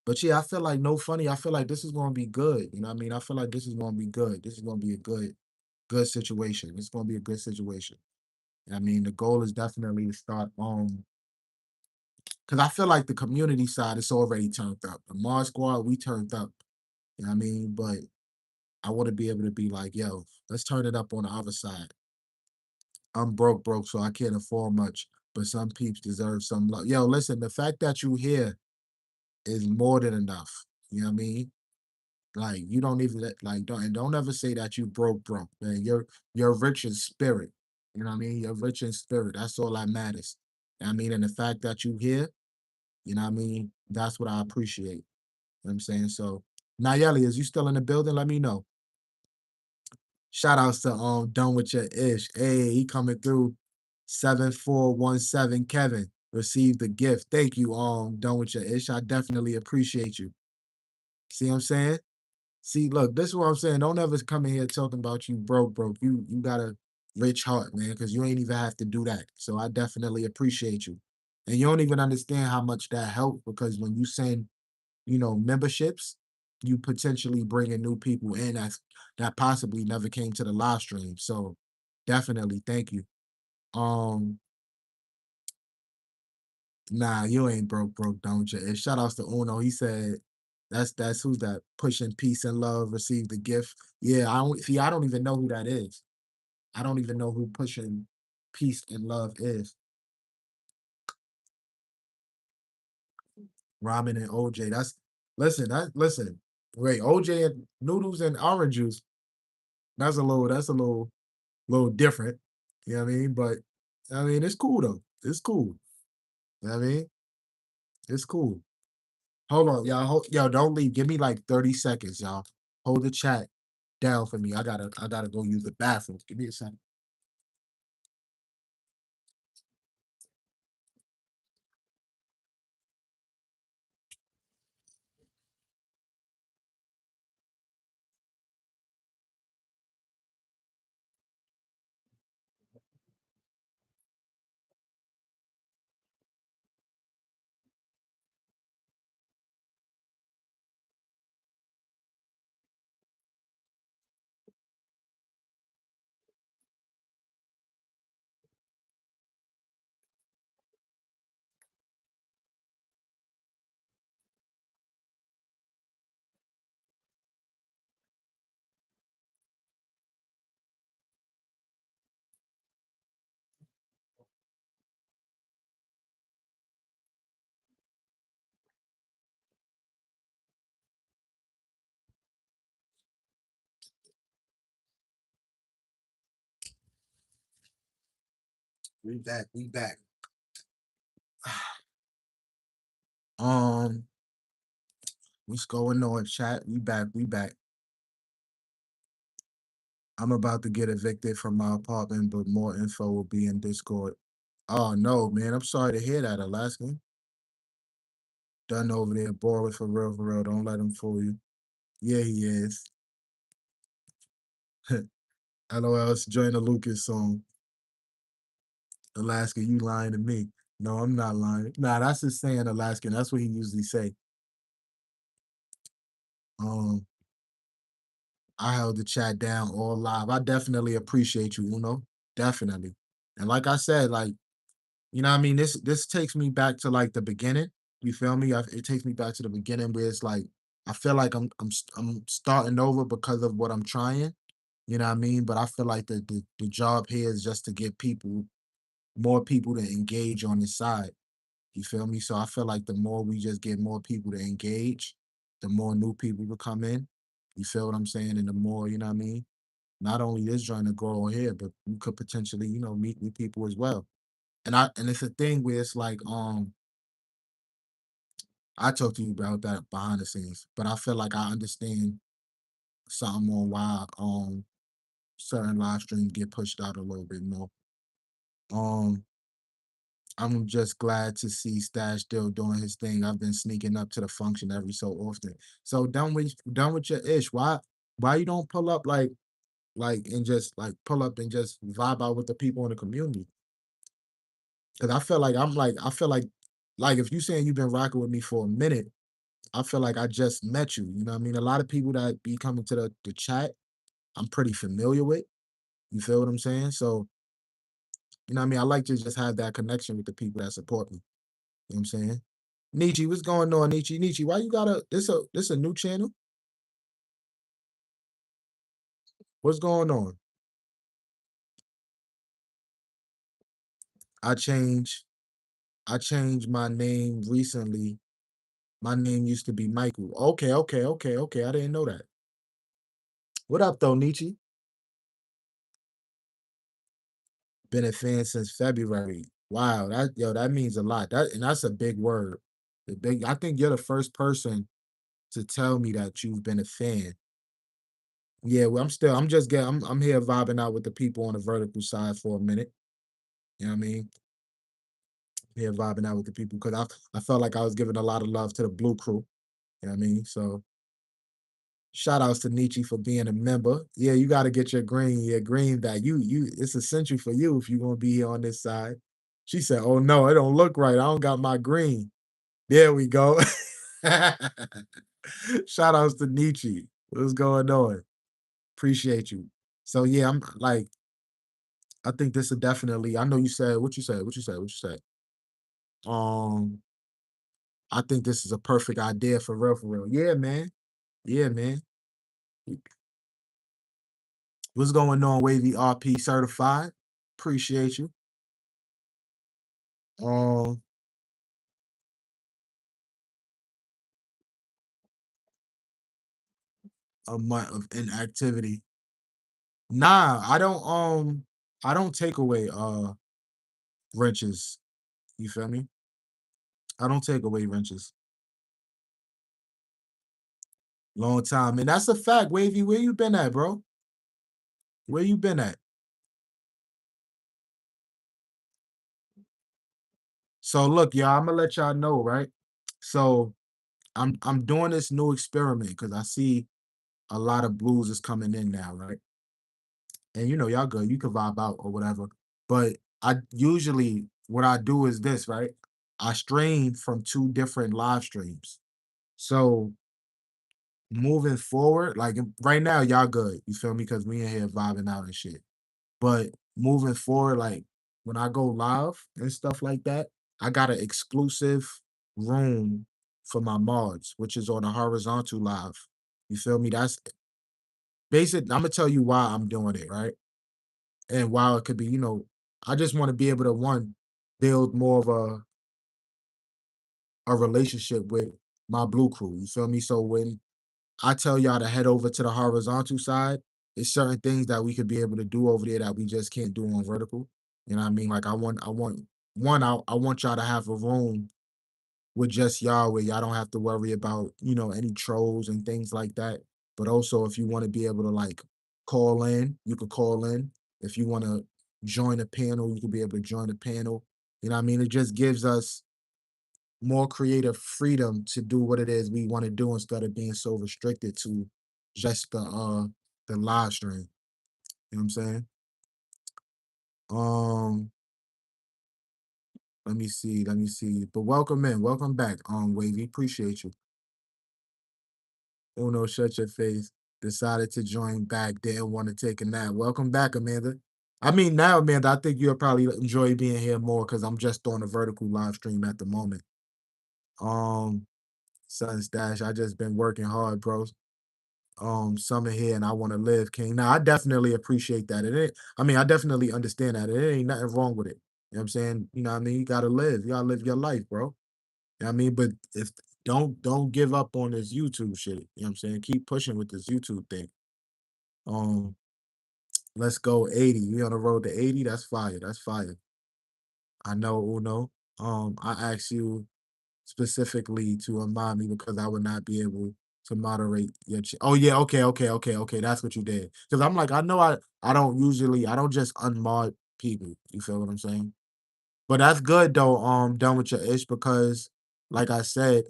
Speaker 1: But yeah, I feel like no funny. I feel like this is gonna be good. You know what I mean? I feel like this is gonna be good. This is gonna be a good situation. It's gonna be a good situation. I mean, the goal is definitely to start because I feel like the community side is already turned up. The Mars Squad, we turned up. You know what I mean? But I want to be able to be like, yo, let's turn it up on the other side. I'm broke, so I can't afford much. But some peeps deserve some love. Yo, listen, the fact that you here is more than enough. You know what I mean? Like you don't even like don't ever say that you broke, man. You're rich in spirit. You know what I mean? You're rich in spirit. That's all that matters. I mean, and the fact that you here, you know what I mean? That's what I appreciate. You know what I'm saying? So Nayeli, is you still in the building? Let me know. Shout outs to Done With Your Ish. Hey, he coming through. 7417 Kevin. Received the gift. Thank you, Done With Your Ish. I definitely appreciate you. See what I'm saying? See, look, this is what I'm saying. Don't ever come in here talking about you broke. You got a rich heart, man, because you ain't even have to do that. So I definitely appreciate you. And you don't even understand how much that helped because when you send, memberships, you potentially bringing new people in that possibly never came to the live stream. So definitely thank you. Um, nah, you ain't broke, don't you? And shout outs to Uno. He said that's who's that pushing peace and love, receive the gift. Yeah, I don't even know who that is. I don't even know who pushing peace and love is. Ramen and OJ. Listen. Wait, OJ and noodles and orange juice. That's a little different. You know what I mean? But I mean it's cool though. It's cool. You know what I mean? It's cool. Hold on, y'all. Yo, don't leave. Give me like 30 seconds, y'all. Hold the chat down for me. I gotta go use the bathroom. Give me a second. We back. We back. Um, what's going on, chat? We back. We back. I'm about to get evicted from my apartment, but more info will be in Discord. Oh no, man. I'm sorry to hear that, Alaskan. Done over there, boring for real, for real. Don't let him fool you. Yeah, he is. LOL, join the Lucas song. Alaska, you lying to me. No, I'm not lying. Nah, that's just saying Alaskan. That's what he usually say. Um, I held the chat down all live. I definitely appreciate you, Uno. Definitely. And like I said, like, you know what I mean? This takes me back to like the beginning. You feel me? It takes me back to the beginning where it's like I feel like I'm starting over because of what I'm trying. You know what I mean? But I feel like the job here is just to get more people to engage on this side. You feel me? So I feel like the more we just get more people to engage, the more new people will come in. You feel what I'm saying? And the more, you know what I mean? Not only this joint to grow on here, but you could potentially, meet new people as well. And it's a thing where it's like, I talked to you about that behind the scenes, but I feel like I understand something on why certain live streams get pushed out a little bit more. Um, I'm just glad to see Stash still doing his thing. I've been sneaking up to the function every so often. So done with your ish. Why you don't pull up like and just like pull up and just vibe out with the people in the community? Because I feel like if you saying you've been rocking with me for a minute, I feel like I just met you. You know what I mean? A lot of people that be coming to the chat, I'm pretty familiar with. You feel what I'm saying? So, you know what I mean? I like to just have that connection with the people that support me. You know what I'm saying? Nietzsche, what's going on, Nietzsche? Nietzsche, why you got this a new channel? What's going on? I changed I changed my name recently. My name used to be Michael. Okay. I didn't know that. What up though, Nietzsche? Been a fan since February. Wow, that means a lot. That's a big word. I think you're the first person to tell me that you've been a fan. Yeah, well, I'm just getting I'm here vibing out with the people on the vertical side for a minute. You know what I mean? Here vibing out with the people because I felt like I was giving a lot of love to the blue crew. You know what I mean? So shout outs to Nietzsche for being a member. Yeah, you got to get your green back. You it's essential for you if you're gonna be here on this side. She said, "Oh no, it don't look right. I don't got my green." There we go. Shout outs to Nietzsche. What's going on? Appreciate you. So yeah, I'm like, I think this is definitely. I know you said what you said. What you said. What you said. Um, I think this is a perfect idea for real. For real. Yeah, man. Yeah, man. What's going on, Wavy RP certified? Appreciate you. Um, a month of inactivity. Nah, I don't take away wrenches. You feel me? I don't take away wrenches. Long time. And that's a fact, Wavy. Where you been at, bro? Where you been at? So look, y'all, I'm gonna let y'all know, right? So I'm doing this new experiment because I see a lot of blues is coming in now, right? And you know, y'all good, you can vibe out or whatever. But I usually what I do is this, right? I stream from two different live streams. So moving forward, like right now, y'all good. You feel me? Because we in here vibing out and shit. But moving forward, like when I go live and stuff like that, I got an exclusive room for my mods, which is on a horizontal live. You feel me? That's basic. I'm gonna tell you why I'm doing it, right? And while it could be, I just want to be able to one build more of a relationship with my blue crew. You feel me? So when I tell y'all to head over to the horizontal side, it's certain things that we could be able to do over there that we just can't do on vertical. You know what I mean? Like I want y'all to have a room with just y'all where y'all don't have to worry about, any trolls and things like that. But also if you want to be able to like call in, you could call in. If you want to join a panel, you could be able to join a panel. You know what I mean? It just gives us more creative freedom to do what it is we want to do instead of being so restricted to just the live stream. You know what I'm saying? Um, let me see. But welcome in, welcome back, Wavy. Appreciate you. Oh no, shut your face. Decided to join back, didn't want to take a nap. Welcome back, Amanda. I mean now, Amanda, I think you'll probably enjoy being here more because I'm just on a vertical live stream at the moment. Um, Sun Stash, I just been working hard, bro. Summer here and I want to live, King. Now I definitely appreciate that. I mean, I definitely understand that. It ain't nothing wrong with it. You know what I'm saying? You know what I mean? You gotta live. You gotta live your life, bro. You know what I mean? But if don't give up on this YouTube shit. You know what I'm saying? Keep pushing with this YouTube thing. Um, let's go 80. We on the road to 80. That's fire. That's fire. I know, Uno. I asked you specifically to remind me because I would not be able to moderate your oh yeah, okay. That's what you did. Because I'm like, I know I don't usually I don't just unmod people. You feel what I'm saying? But that's good though, done with your ish because like I said,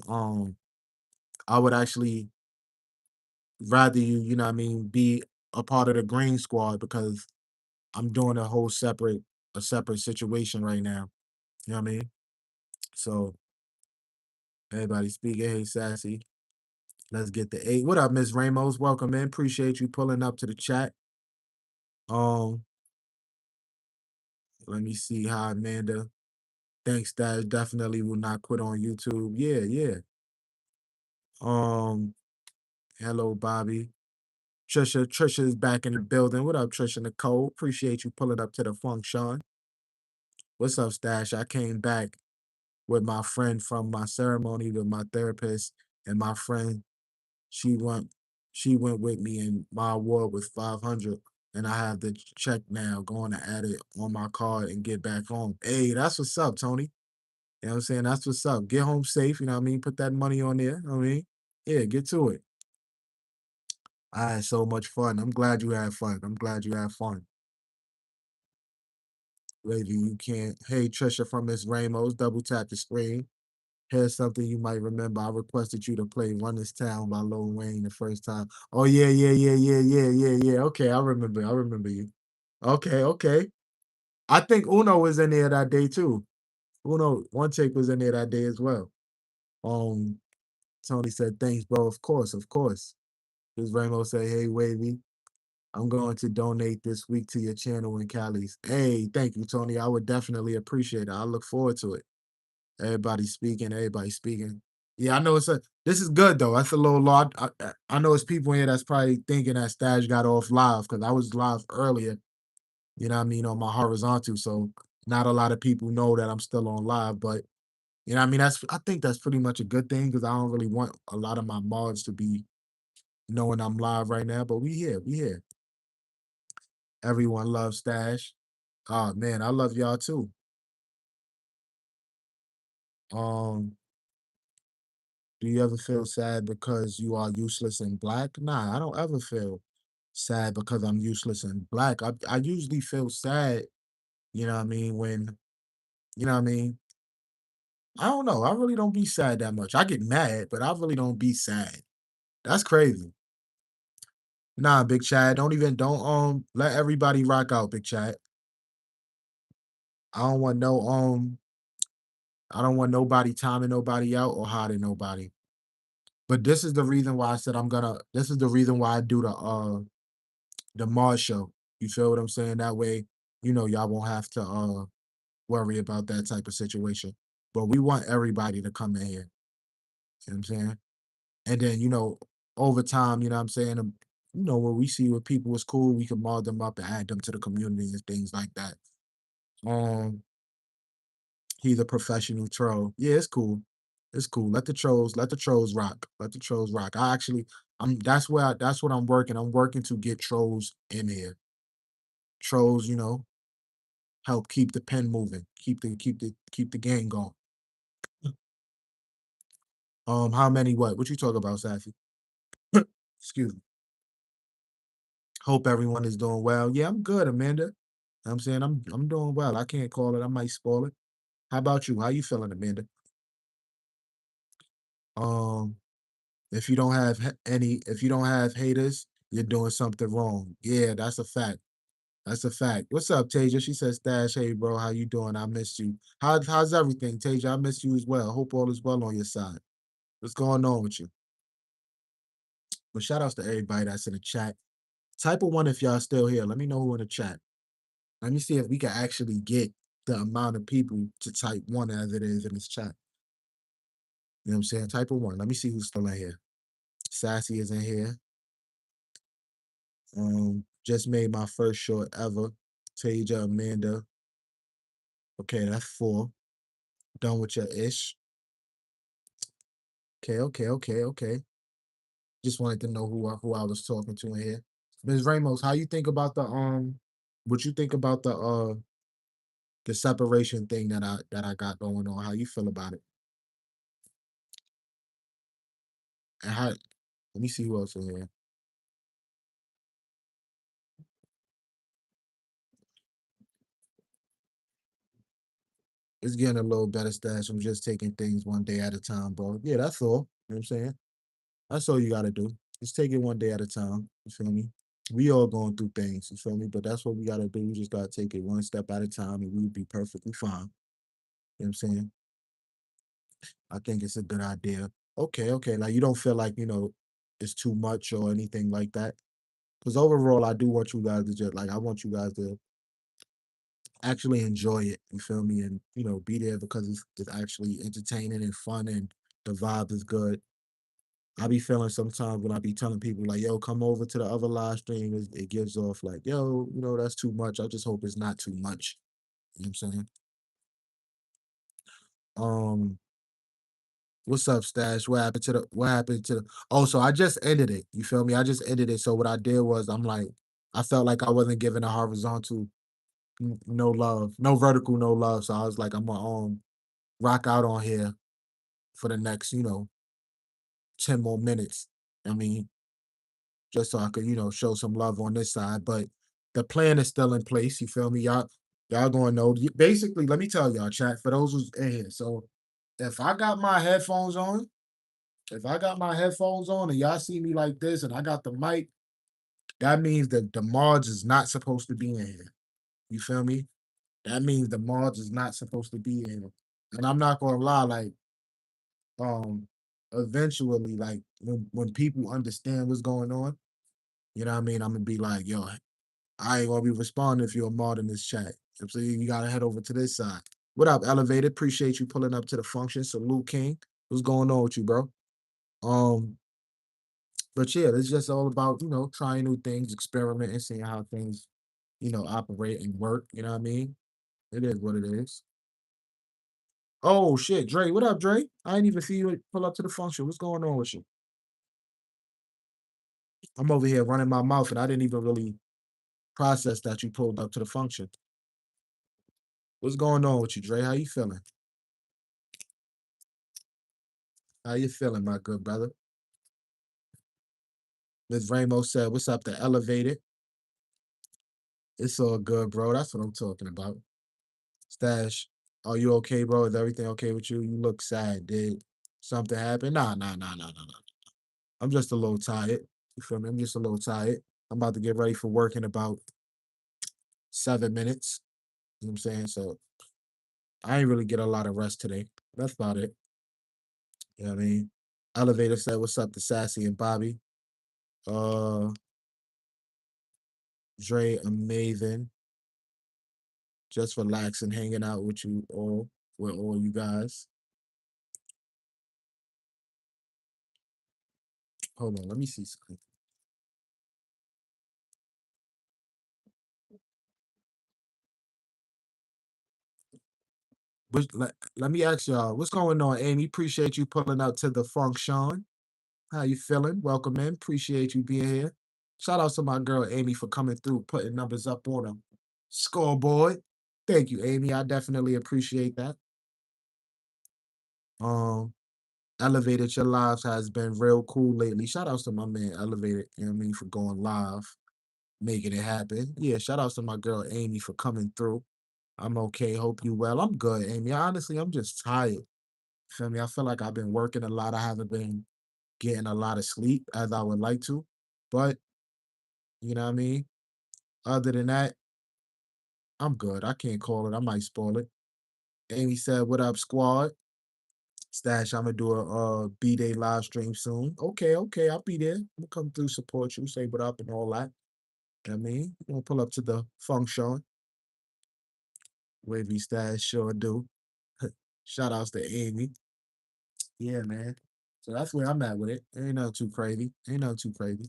Speaker 1: I would actually rather you, you know what I mean, be a part of the green squad because I'm doing a separate situation right now. You know what I mean? So everybody speaking, hey sassy. Let's get the eight. What up, Miss Ramos? Welcome in. Appreciate you pulling up to the chat. Um, let me see how Amanda thanks that definitely will not quit on YouTube. Yeah, yeah. Um, hello, Bobby. Trisha's back in the building. What up, Trisha Nicole? Appreciate you pulling up to the function. What's up, Stash? I came back with my friend from my ceremony with my therapist and my friend She went she went with me and my award was 500 and I have the check now going to add it on my card and get back home. Hey, that's what's up, Tony. You know what I'm saying? That's what's up. Get home safe, you know what I mean? Put that money on there. You know what I mean? Yeah, get to it. I had so much fun. I'm glad you had fun. I'm glad you had fun. Lady, you can't. Hey, Trisha from Miss Ramos, double tap the screen. Here's something you might remember. I requested you to play Run This Town by Lil Wayne the first time. Oh, yeah, yeah, yeah, yeah, yeah, yeah, yeah. Okay, I remember. I remember you. Okay, okay. I think Uno was in there that day too. Uno, one take was in there that day as well. Um, Tony said, thanks, bro. Of course, of course. Miss Ramos said, hey, Wavy. I'm going to donate this week to your channel in Cali's. Hey, thank you, Tony. I would definitely appreciate it. I look forward to it. Everybody speaking, everybody speaking. Yeah, I know this is good though. That's a little lot. I know it's people in here that's probably thinking that Stash got off live because I was live earlier, you know what I mean, on my horizontal. So not a lot of people know that I'm still on live, but you know what I mean, I think that's pretty much a good thing because I don't really want a lot of my mods to be knowing I'm live right now, but we here, we here. Everyone loves Stash. Oh man, I love y'all too. Um, do you ever feel sad because you are useless in black? Nah, I don't ever feel sad because I'm useless in black. I usually feel sad, you know what I mean, when you know what I mean? I don't know. I really don't be sad that much. I get mad, but I really don't be sad. That's crazy. Nah, Big Chad, don't let everybody rock out, Big Chad. I don't want no I don't want nobody timing nobody out or hiding nobody. But this is the reason why I said this is the reason why I do the Mars show. You feel what I'm saying? That way, y'all won't have to worry about that type of situation. But we want everybody to come in here. You know what I'm saying? And then, over time, you know what I'm saying? When we see what people is cool, we can mod them up and add them to the community and things like that. Um, he's a professional troll. Yeah, it's cool. It's cool. Let the trolls rock. Let the trolls rock. That's what I'm working. I'm working to get trolls in here. Trolls, help keep the pen moving, keep the game going. How many what? What you talk about, Safi? Excuse me. Hope everyone is doing well. Yeah, I'm good, Amanda. I'm saying I'm doing well. I can't call it. I might spoil it. How about you? How you feeling, Amanda? Um, if you don't have haters, you're doing something wrong. Yeah, that's a fact. That's a fact. What's up, Tasia? She says, Stash, hey bro, how you doing? I missed you. How's everything, Tasia? I missed you as well. Hope all is well on your side. What's going on with you? But shout outs to everybody that's in the chat. Type a one if y'all still here. Let me know who in the chat. Let me see if we can actually get the amount of people to type one as it is in this chat. You know what I'm saying? Type a one. Let me see who's still in here. Sassy is in here. Just made my first short ever. Taja, Amanda. Okay, that's four. Done with your ish. Okay, okay, okay, okay. Just wanted to know who I was talking to in here. Ms. Ramos, how you think about what you think about the separation thing that I got going on? How you feel about it? And how let me see who else in here. It's getting a little better stash. I'm just taking things one day at a time, bro. Yeah, that's all. You know what I'm saying? That's all you gotta do. Just take it one day at a time. You feel me? We all going through things, you feel me? But that's what we gotta do. We just gotta take it one step at a time and we'll be perfectly fine. You know what I'm saying? I think it's a good idea. Okay, okay. Like you don't feel like, it's too much or anything like that. Because overall, I do want you guys to just like I want you guys to actually enjoy it. You feel me? And be there because it's actually entertaining and fun and the vibe is good. I be feeling sometimes when I be telling people like, yo, come over to the other live stream, it gives off like, yo, that's too much. I just hope it's not too much. You know what I'm saying? Um, what's up, Stash? What happened to the oh, so I just ended it. You feel me? I just ended it. So what I did was I'm like, I felt like I wasn't giving a horizontal no love, no vertical, no love. So I was like, I'm gonna rock out on here for the next, 10 more minutes. I mean, just so I could, show some love on this side. But the plan is still in place. You feel me? Y'all gonna know. Basically, let me tell y'all, chat, for those who's in here. So if I got my headphones on, if I got my headphones on and y'all see me like this and I got the mic, that means that the mods is not supposed to be in here. You feel me? That means the mods is not supposed to be in here. And I'm not gonna lie, like, um, eventually, like when people understand what's going on, you know what I mean? I'm gonna be like, yo, I ain't gonna be responding if you're a mod in this chat. So you gotta head over to this side. What up, Elevated? Appreciate you pulling up to the function. Salute King. What's going on with you, bro? Um, but yeah, it's just all about, trying new things, experimenting, seeing how things, operate and work. You know what I mean? It is what it is. Oh shit, Dre. What up, Dre? I didn't even see you pull up to the function. What's going on with you? I'm over here running my mouth and I didn't even really process that you pulled up to the function. What's going on with you, Dre? How you feeling? How you feeling, my good brother? Ms. Ramos said, what's up, the elevated? It's all good, bro. That's what I'm talking about. Stash, are you okay, bro? Is everything okay with you? You look sad. Did something happen? Nah, nah, nah, nah, nah, nah. I'm just a little tired. You feel me? I'm just a little tired. I'm about to get ready for work in about 7 minutes. You know what I'm saying? So I ain't really get a lot of rest today. That's about it. You know what I mean? Elevator said, what's up to Sassy and Bobby? Uh Dre, amazing. Just relaxing, hanging out with you all, with all you guys. Hold on, let me see something. Let me ask y'all, what's going on, Amy? Appreciate you pulling up to the function. How you feeling? Welcome in. Appreciate you being here. Shout out to my girl Amy for coming through, putting numbers up on the scoreboard. Thank you, Amy. I definitely appreciate that. Um, Elevated Your Lives has been real cool lately. Shout out to my man Elevated, you know what I mean, for going live, making it happen. Yeah, shout out to my girl Amy for coming through. I'm okay. Hope you well. I'm good, Amy. Honestly, I'm just tired. Feel me? I feel like I've been working a lot. I haven't been getting a lot of sleep as I would like to. But you know what I mean? Other than that, I'm good. I can't call it. I might spoil it. Amy said, what up, squad? Stash, I'm gonna do a B-Day live stream soon. Okay, okay, I'll be there. We'll come through, support you, say what up and all that. You know what I mean? We'll pull up to the function. Wavy Stash, sure do. Shout outs to Amy. Yeah, man. So that's where I'm at with it. Ain't nothing too crazy. Ain't nothing too crazy.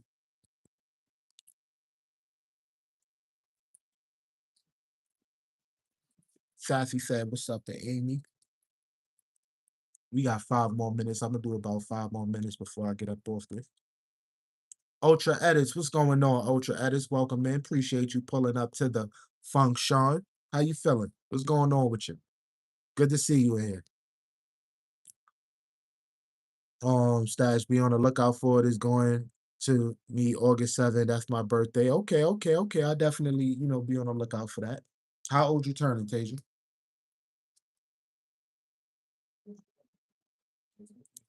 Speaker 1: Sassy said, what's up to Amy? We got 5 more minutes. I'm gonna do about 5 more minutes before I get up off this. Ultra Edits, what's going on? Ultra Edits, welcome in. Appreciate you pulling up to the function. How you feeling? What's going on with you? Good to see you here. Stash, be on the lookout for it. Is going to me August 7th. That's my birthday. Okay, okay, okay. I definitely, be on the lookout for that. How old you turning, Tasia?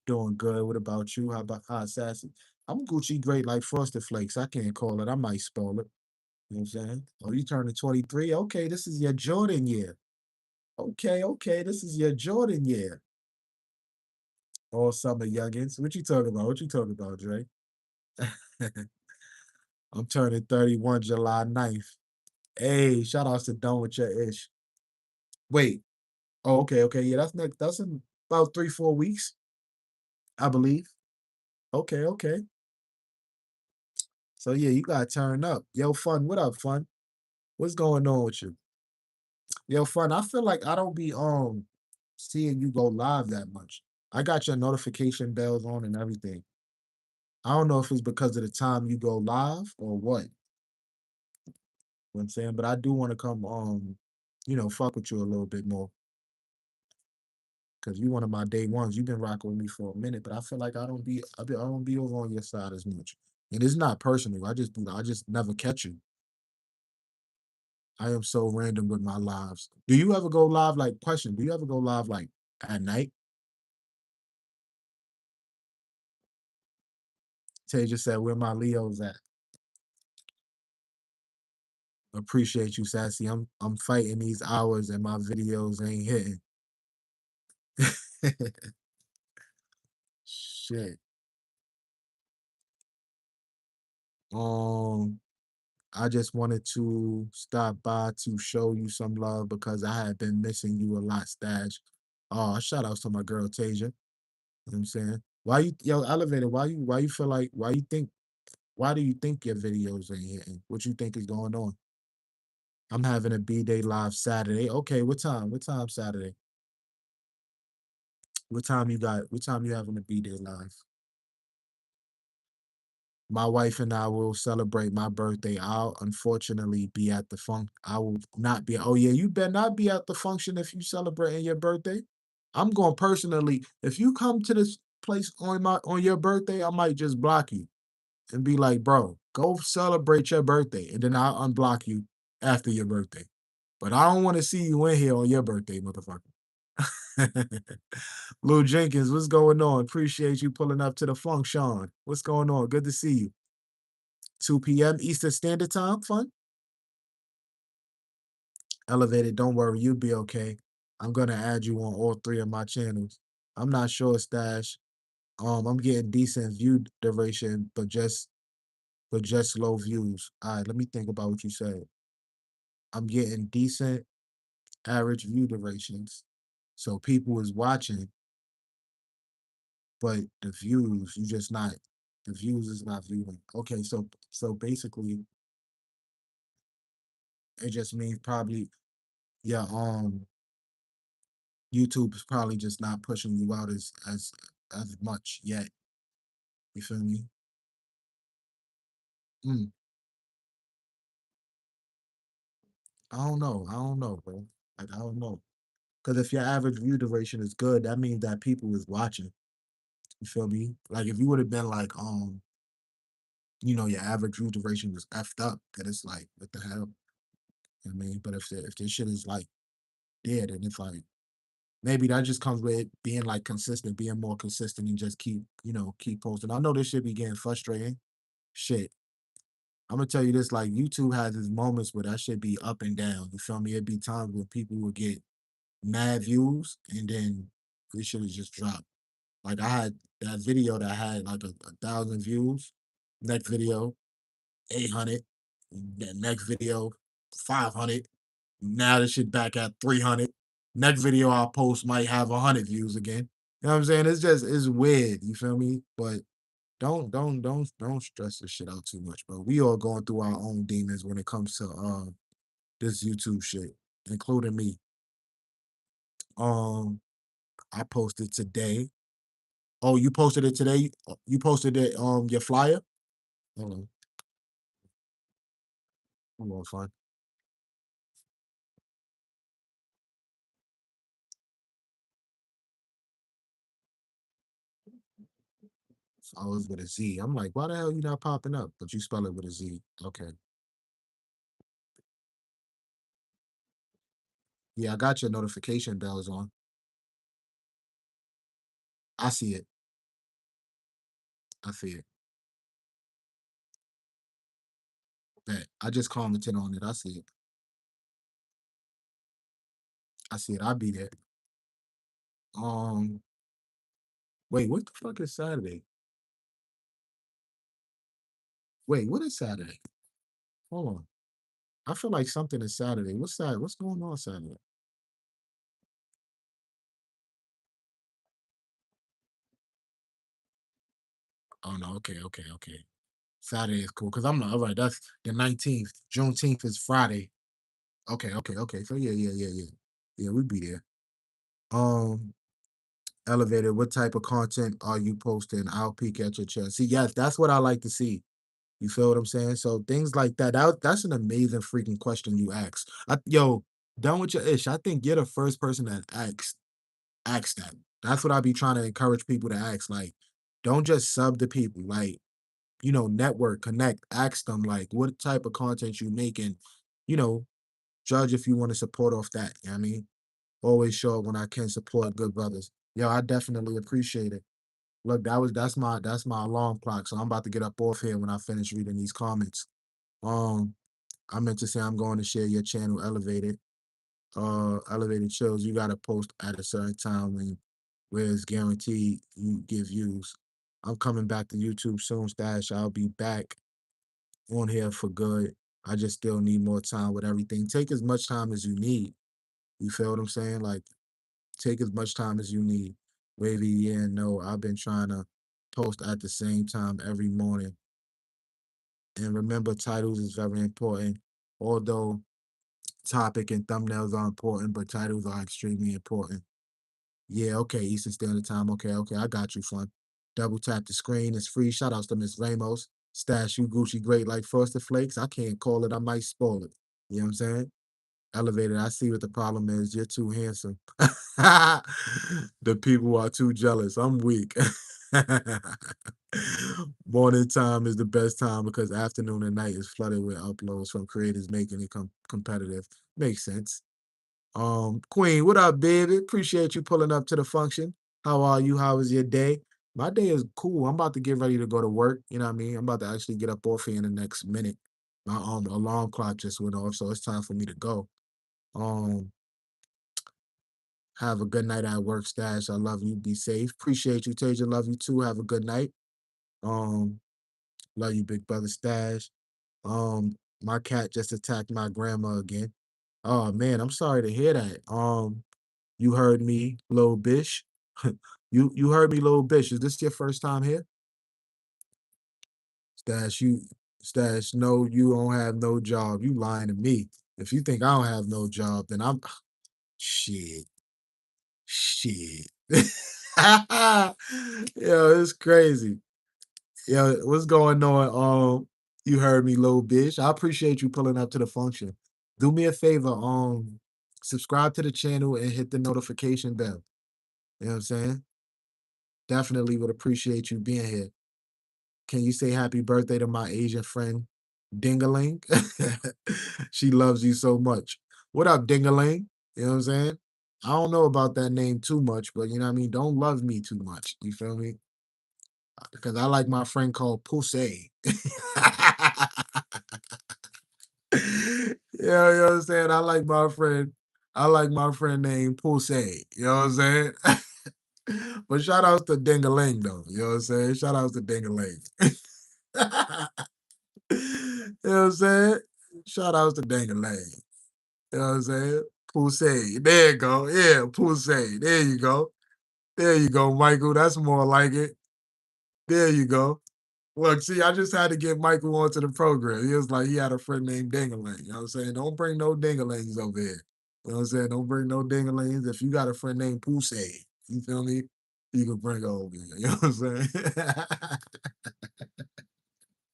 Speaker 1: Doing good. What about you? How about Sassy? I'm Gucci great like Frosted Flakes. I can't call it. I might spoil it. You know what I'm saying? Oh, you turning 23? Okay, this is your Jordan year. Okay, okay, this is your Jordan year. All summer youngins. What you talking about? What you talking about, Dre? I'm turning 31 July 9th. Hey, shout outs to Done With Your Ish. Wait. Oh, okay, okay. Yeah, that's in about 3, 4 weeks, I believe. Okay, okay. So yeah, you gotta turn up. Yo, fun. What up, fun? What's going on with you? Yo, fun. I feel like I don't be seeing you go live that much. I got your notification bells on and everything. I don't know if it's because of the time you go live or what. You know what I'm saying? But I do want to come fuck with you a little bit more. Cause you one of my day ones. You've been rocking with me for a minute, but I feel like I don't be over on your side as much. And it's not personal. I just never catch you. I am so random with my lives. Do you ever go live like question? Do you ever go live like at night? Tay just said, where my Leos at? Appreciate you, Sassy. I'm fighting these hours and my videos ain't hitting. Shit. Um, I just wanted to stop by to show you some love because I had been missing you a lot, Stash. Oh, shout outs to my girl Tasia. You know what I'm saying? Why you yo elevator, why you feel like why do you think your videos ain't hitting? What you think is going on? I'm having a B-Day live Saturday. Okay, what time? What time Saturday? What time you having a B-Day live? My wife and I will celebrate my birthday. I'll unfortunately be at the I will not be. Oh yeah, you better not be at the function if you celebrating your birthday. I'm going personally. If you come to this place on your birthday, I might just block you and be like, bro, go celebrate your birthday, and then I'll unblock you after your birthday. But I don't want to see you in here on your birthday, motherfucker. Lou Jenkins, what's going on? Appreciate you pulling up to the function. What's going on? Good to see you. 2 p.m. Eastern Standard Time, fun. Elevated, don't worry, you'll be okay. I'm gonna add you on all three of my channels. I'm not sure, Stash. I'm getting decent view duration, but just low views. All right, let me think about what you said. I'm getting decent average view durations. So people is watching, but the views is not viewing. Okay, so basically it just means probably yeah, YouTube is probably just not pushing you out as much yet. You feel me? Mm, I don't know. I don't know, bro. Like I don't know. Because if your average view duration is good, that means that people is watching. You feel me? Like if you would have been like, your average view duration was effed up, then it's like, what the hell? I mean, but if this shit is like dead, and it's like maybe that just comes with being like consistent, being more consistent, and just keep posting. I know this shit be getting frustrating. Shit, I'm gonna tell you this: like YouTube has its moments where that should be up and down. You feel me? It'd be times where people would get mad views, and then this shit is just drop. Like I had that video that had like a thousand views. Next video, 800. The next video, 500. Now this shit back at 300. Next video I'll post might have 100 views again. You know what I'm saying? It's weird. You feel me? But don't stress this shit out too much, bro. We all going through our own demons when it comes to this YouTube shit, including me. Um, I posted today. Oh, you posted it today? You posted it your flyer? Hold on. Hold on, fine. Oh, it's with a Z. I'm like, why the hell you not popping up? But you spell it with a Z. Okay. Yeah, I got your notification bells on. I see it. I see it. Bet. I just commented on it. I see it. I see it. I'll be there. Um, wait, what the fuck is Saturday? Wait, what is Saturday? Hold on. I feel like something is Saturday. What's that? What's going on Saturday? Oh no, okay, okay, okay. Saturday is cool. Cause I'm like, all right, that's the 19th. Juneteenth is Friday. Okay, okay, okay. So yeah, yeah, yeah, yeah. Yeah, we'd be there. Um, Elevator, what type of content are you posting? I'll peek at your chest. See, yes, that's what I like to see. You feel what I'm saying? So things like that's an amazing freaking question you asked. Yo, done with your ish. I think you're the first person that asked that. That's what I be trying to encourage people to ask. Like, don't just sub to people. Like, network, connect, ask them like what type of content you make and, you know, judge if you want to support off that. You know what I mean? Always show up when I can support good brothers. Yo, I definitely appreciate it. Look, that's my alarm clock. So I'm about to get up off here when I finish reading these comments. Um, I meant to say I'm going to share your channel, Elevated Chills. You gotta post at a certain time where it's guaranteed you get views. I'm coming back to YouTube soon, Stash. I'll be back on here for good. I just still need more time with everything. Take as much time as you need. You feel what I'm saying? Like, take as much time as you need. Wavy, yeah, no, I've been trying to post at the same time every morning. And remember, titles is very important. Although topic and thumbnails are important, but titles are extremely important. Yeah, okay, Eastern Standard Time. Okay, okay, I got you, fun. Double tap the screen. It's free. Shout outs to Miss Ramos. Stash you Gucci great like Frosted Flakes. I can't call it. I might spoil it. You know what I'm saying? Elevated. I see what the problem is. You're too handsome. The people are too jealous. I'm weak. Morning time is the best time because afternoon and night is flooded with uploads from creators making it competitive. Makes sense. Queen, what up, baby? Appreciate you pulling up to the function. How are you? How was your day? My day is cool. I'm about to get ready to go to work. You know what I mean? I'm about to actually get up off here in the next minute. My alarm clock just went off, so it's time for me to go. Um, have a good night at work, Stash. I love you. Be safe. Appreciate you, Tasia. Love you too. Have a good night. Um, love you, big brother Stash. My cat just attacked my grandma again. Oh man, I'm sorry to hear that. You heard me, Lil Bish. You heard me, Lil Bish. Is this your first time here? Stash, no, you don't have no job. You lying to me. If you think I don't have no job, then I'm shit. Shit. Yo, it's crazy. Yo, what's going on? You heard me, Lil Bish. I appreciate you pulling up to the function. Do me a favor, subscribe to the channel and hit the notification bell. You know what I'm saying? Definitely would appreciate you being here. Can you say happy birthday to my Asian friend, Dingaling? She loves you so much. What up, Dingaling? You know what I'm saying? I don't know about that name too much, but you know what I mean? Don't love me too much. You feel me? Because I like my friend called Pussy. Yeah, you know what I'm saying? I like my friend named Pussy. You know what I'm saying? But shout outs to Dingaling though. You know what I'm saying? Shout outs to Dingaling. You know what I'm saying? Shout outs to Dingaling. You know what I'm saying? Pussy. There you go. Yeah, Pussy. There you go. There you go, Michael. That's more like it. There you go. Look, see, I just had to get Michael onto the program. He was like, he had a friend named Dingaling. You know what I'm saying? Don't bring no dingalings over here. You know what I'm saying? Don't bring no dingalings. If you got a friend named Pussy, you feel me? You can bring her over here. You know what I'm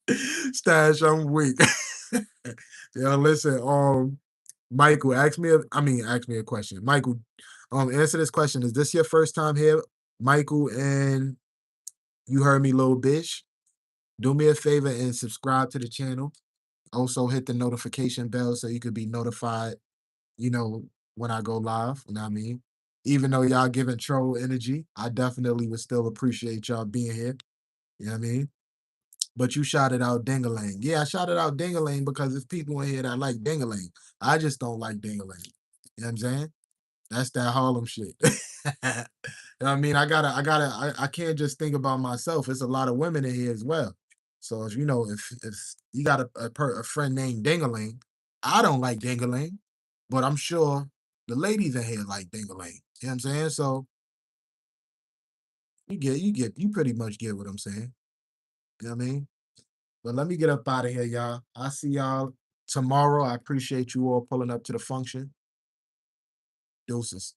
Speaker 1: saying? Stash, I'm weak. Yo, listen, Michael, ask me a question. Michael, answer this question. Is this your first time here? Michael, and you heard me, little bitch. Do me a favor and subscribe to the channel. Also hit the notification bell so you could be notified, you know, when I go live. You know what I mean? Even though y'all giving troll energy, I definitely would still appreciate y'all being here. You know what I mean? But you shouted out Dingaling. Yeah, I shouted out Dingaling because there's people in here that like Dingaling. I just don't like Dingaling. You know what I'm saying? That's that Harlem shit. You know what I mean? I can't just think about myself. It's a lot of women in here as well. So if if you got a friend named Dingaling, I don't like Dingaling, but I'm sure the ladies in here like Dingaling. You know what I'm saying? So you pretty much get what I'm saying. You know what I mean? But let me get up out of here, y'all. I'll see y'all tomorrow. I appreciate you all pulling up to the function. Deuces.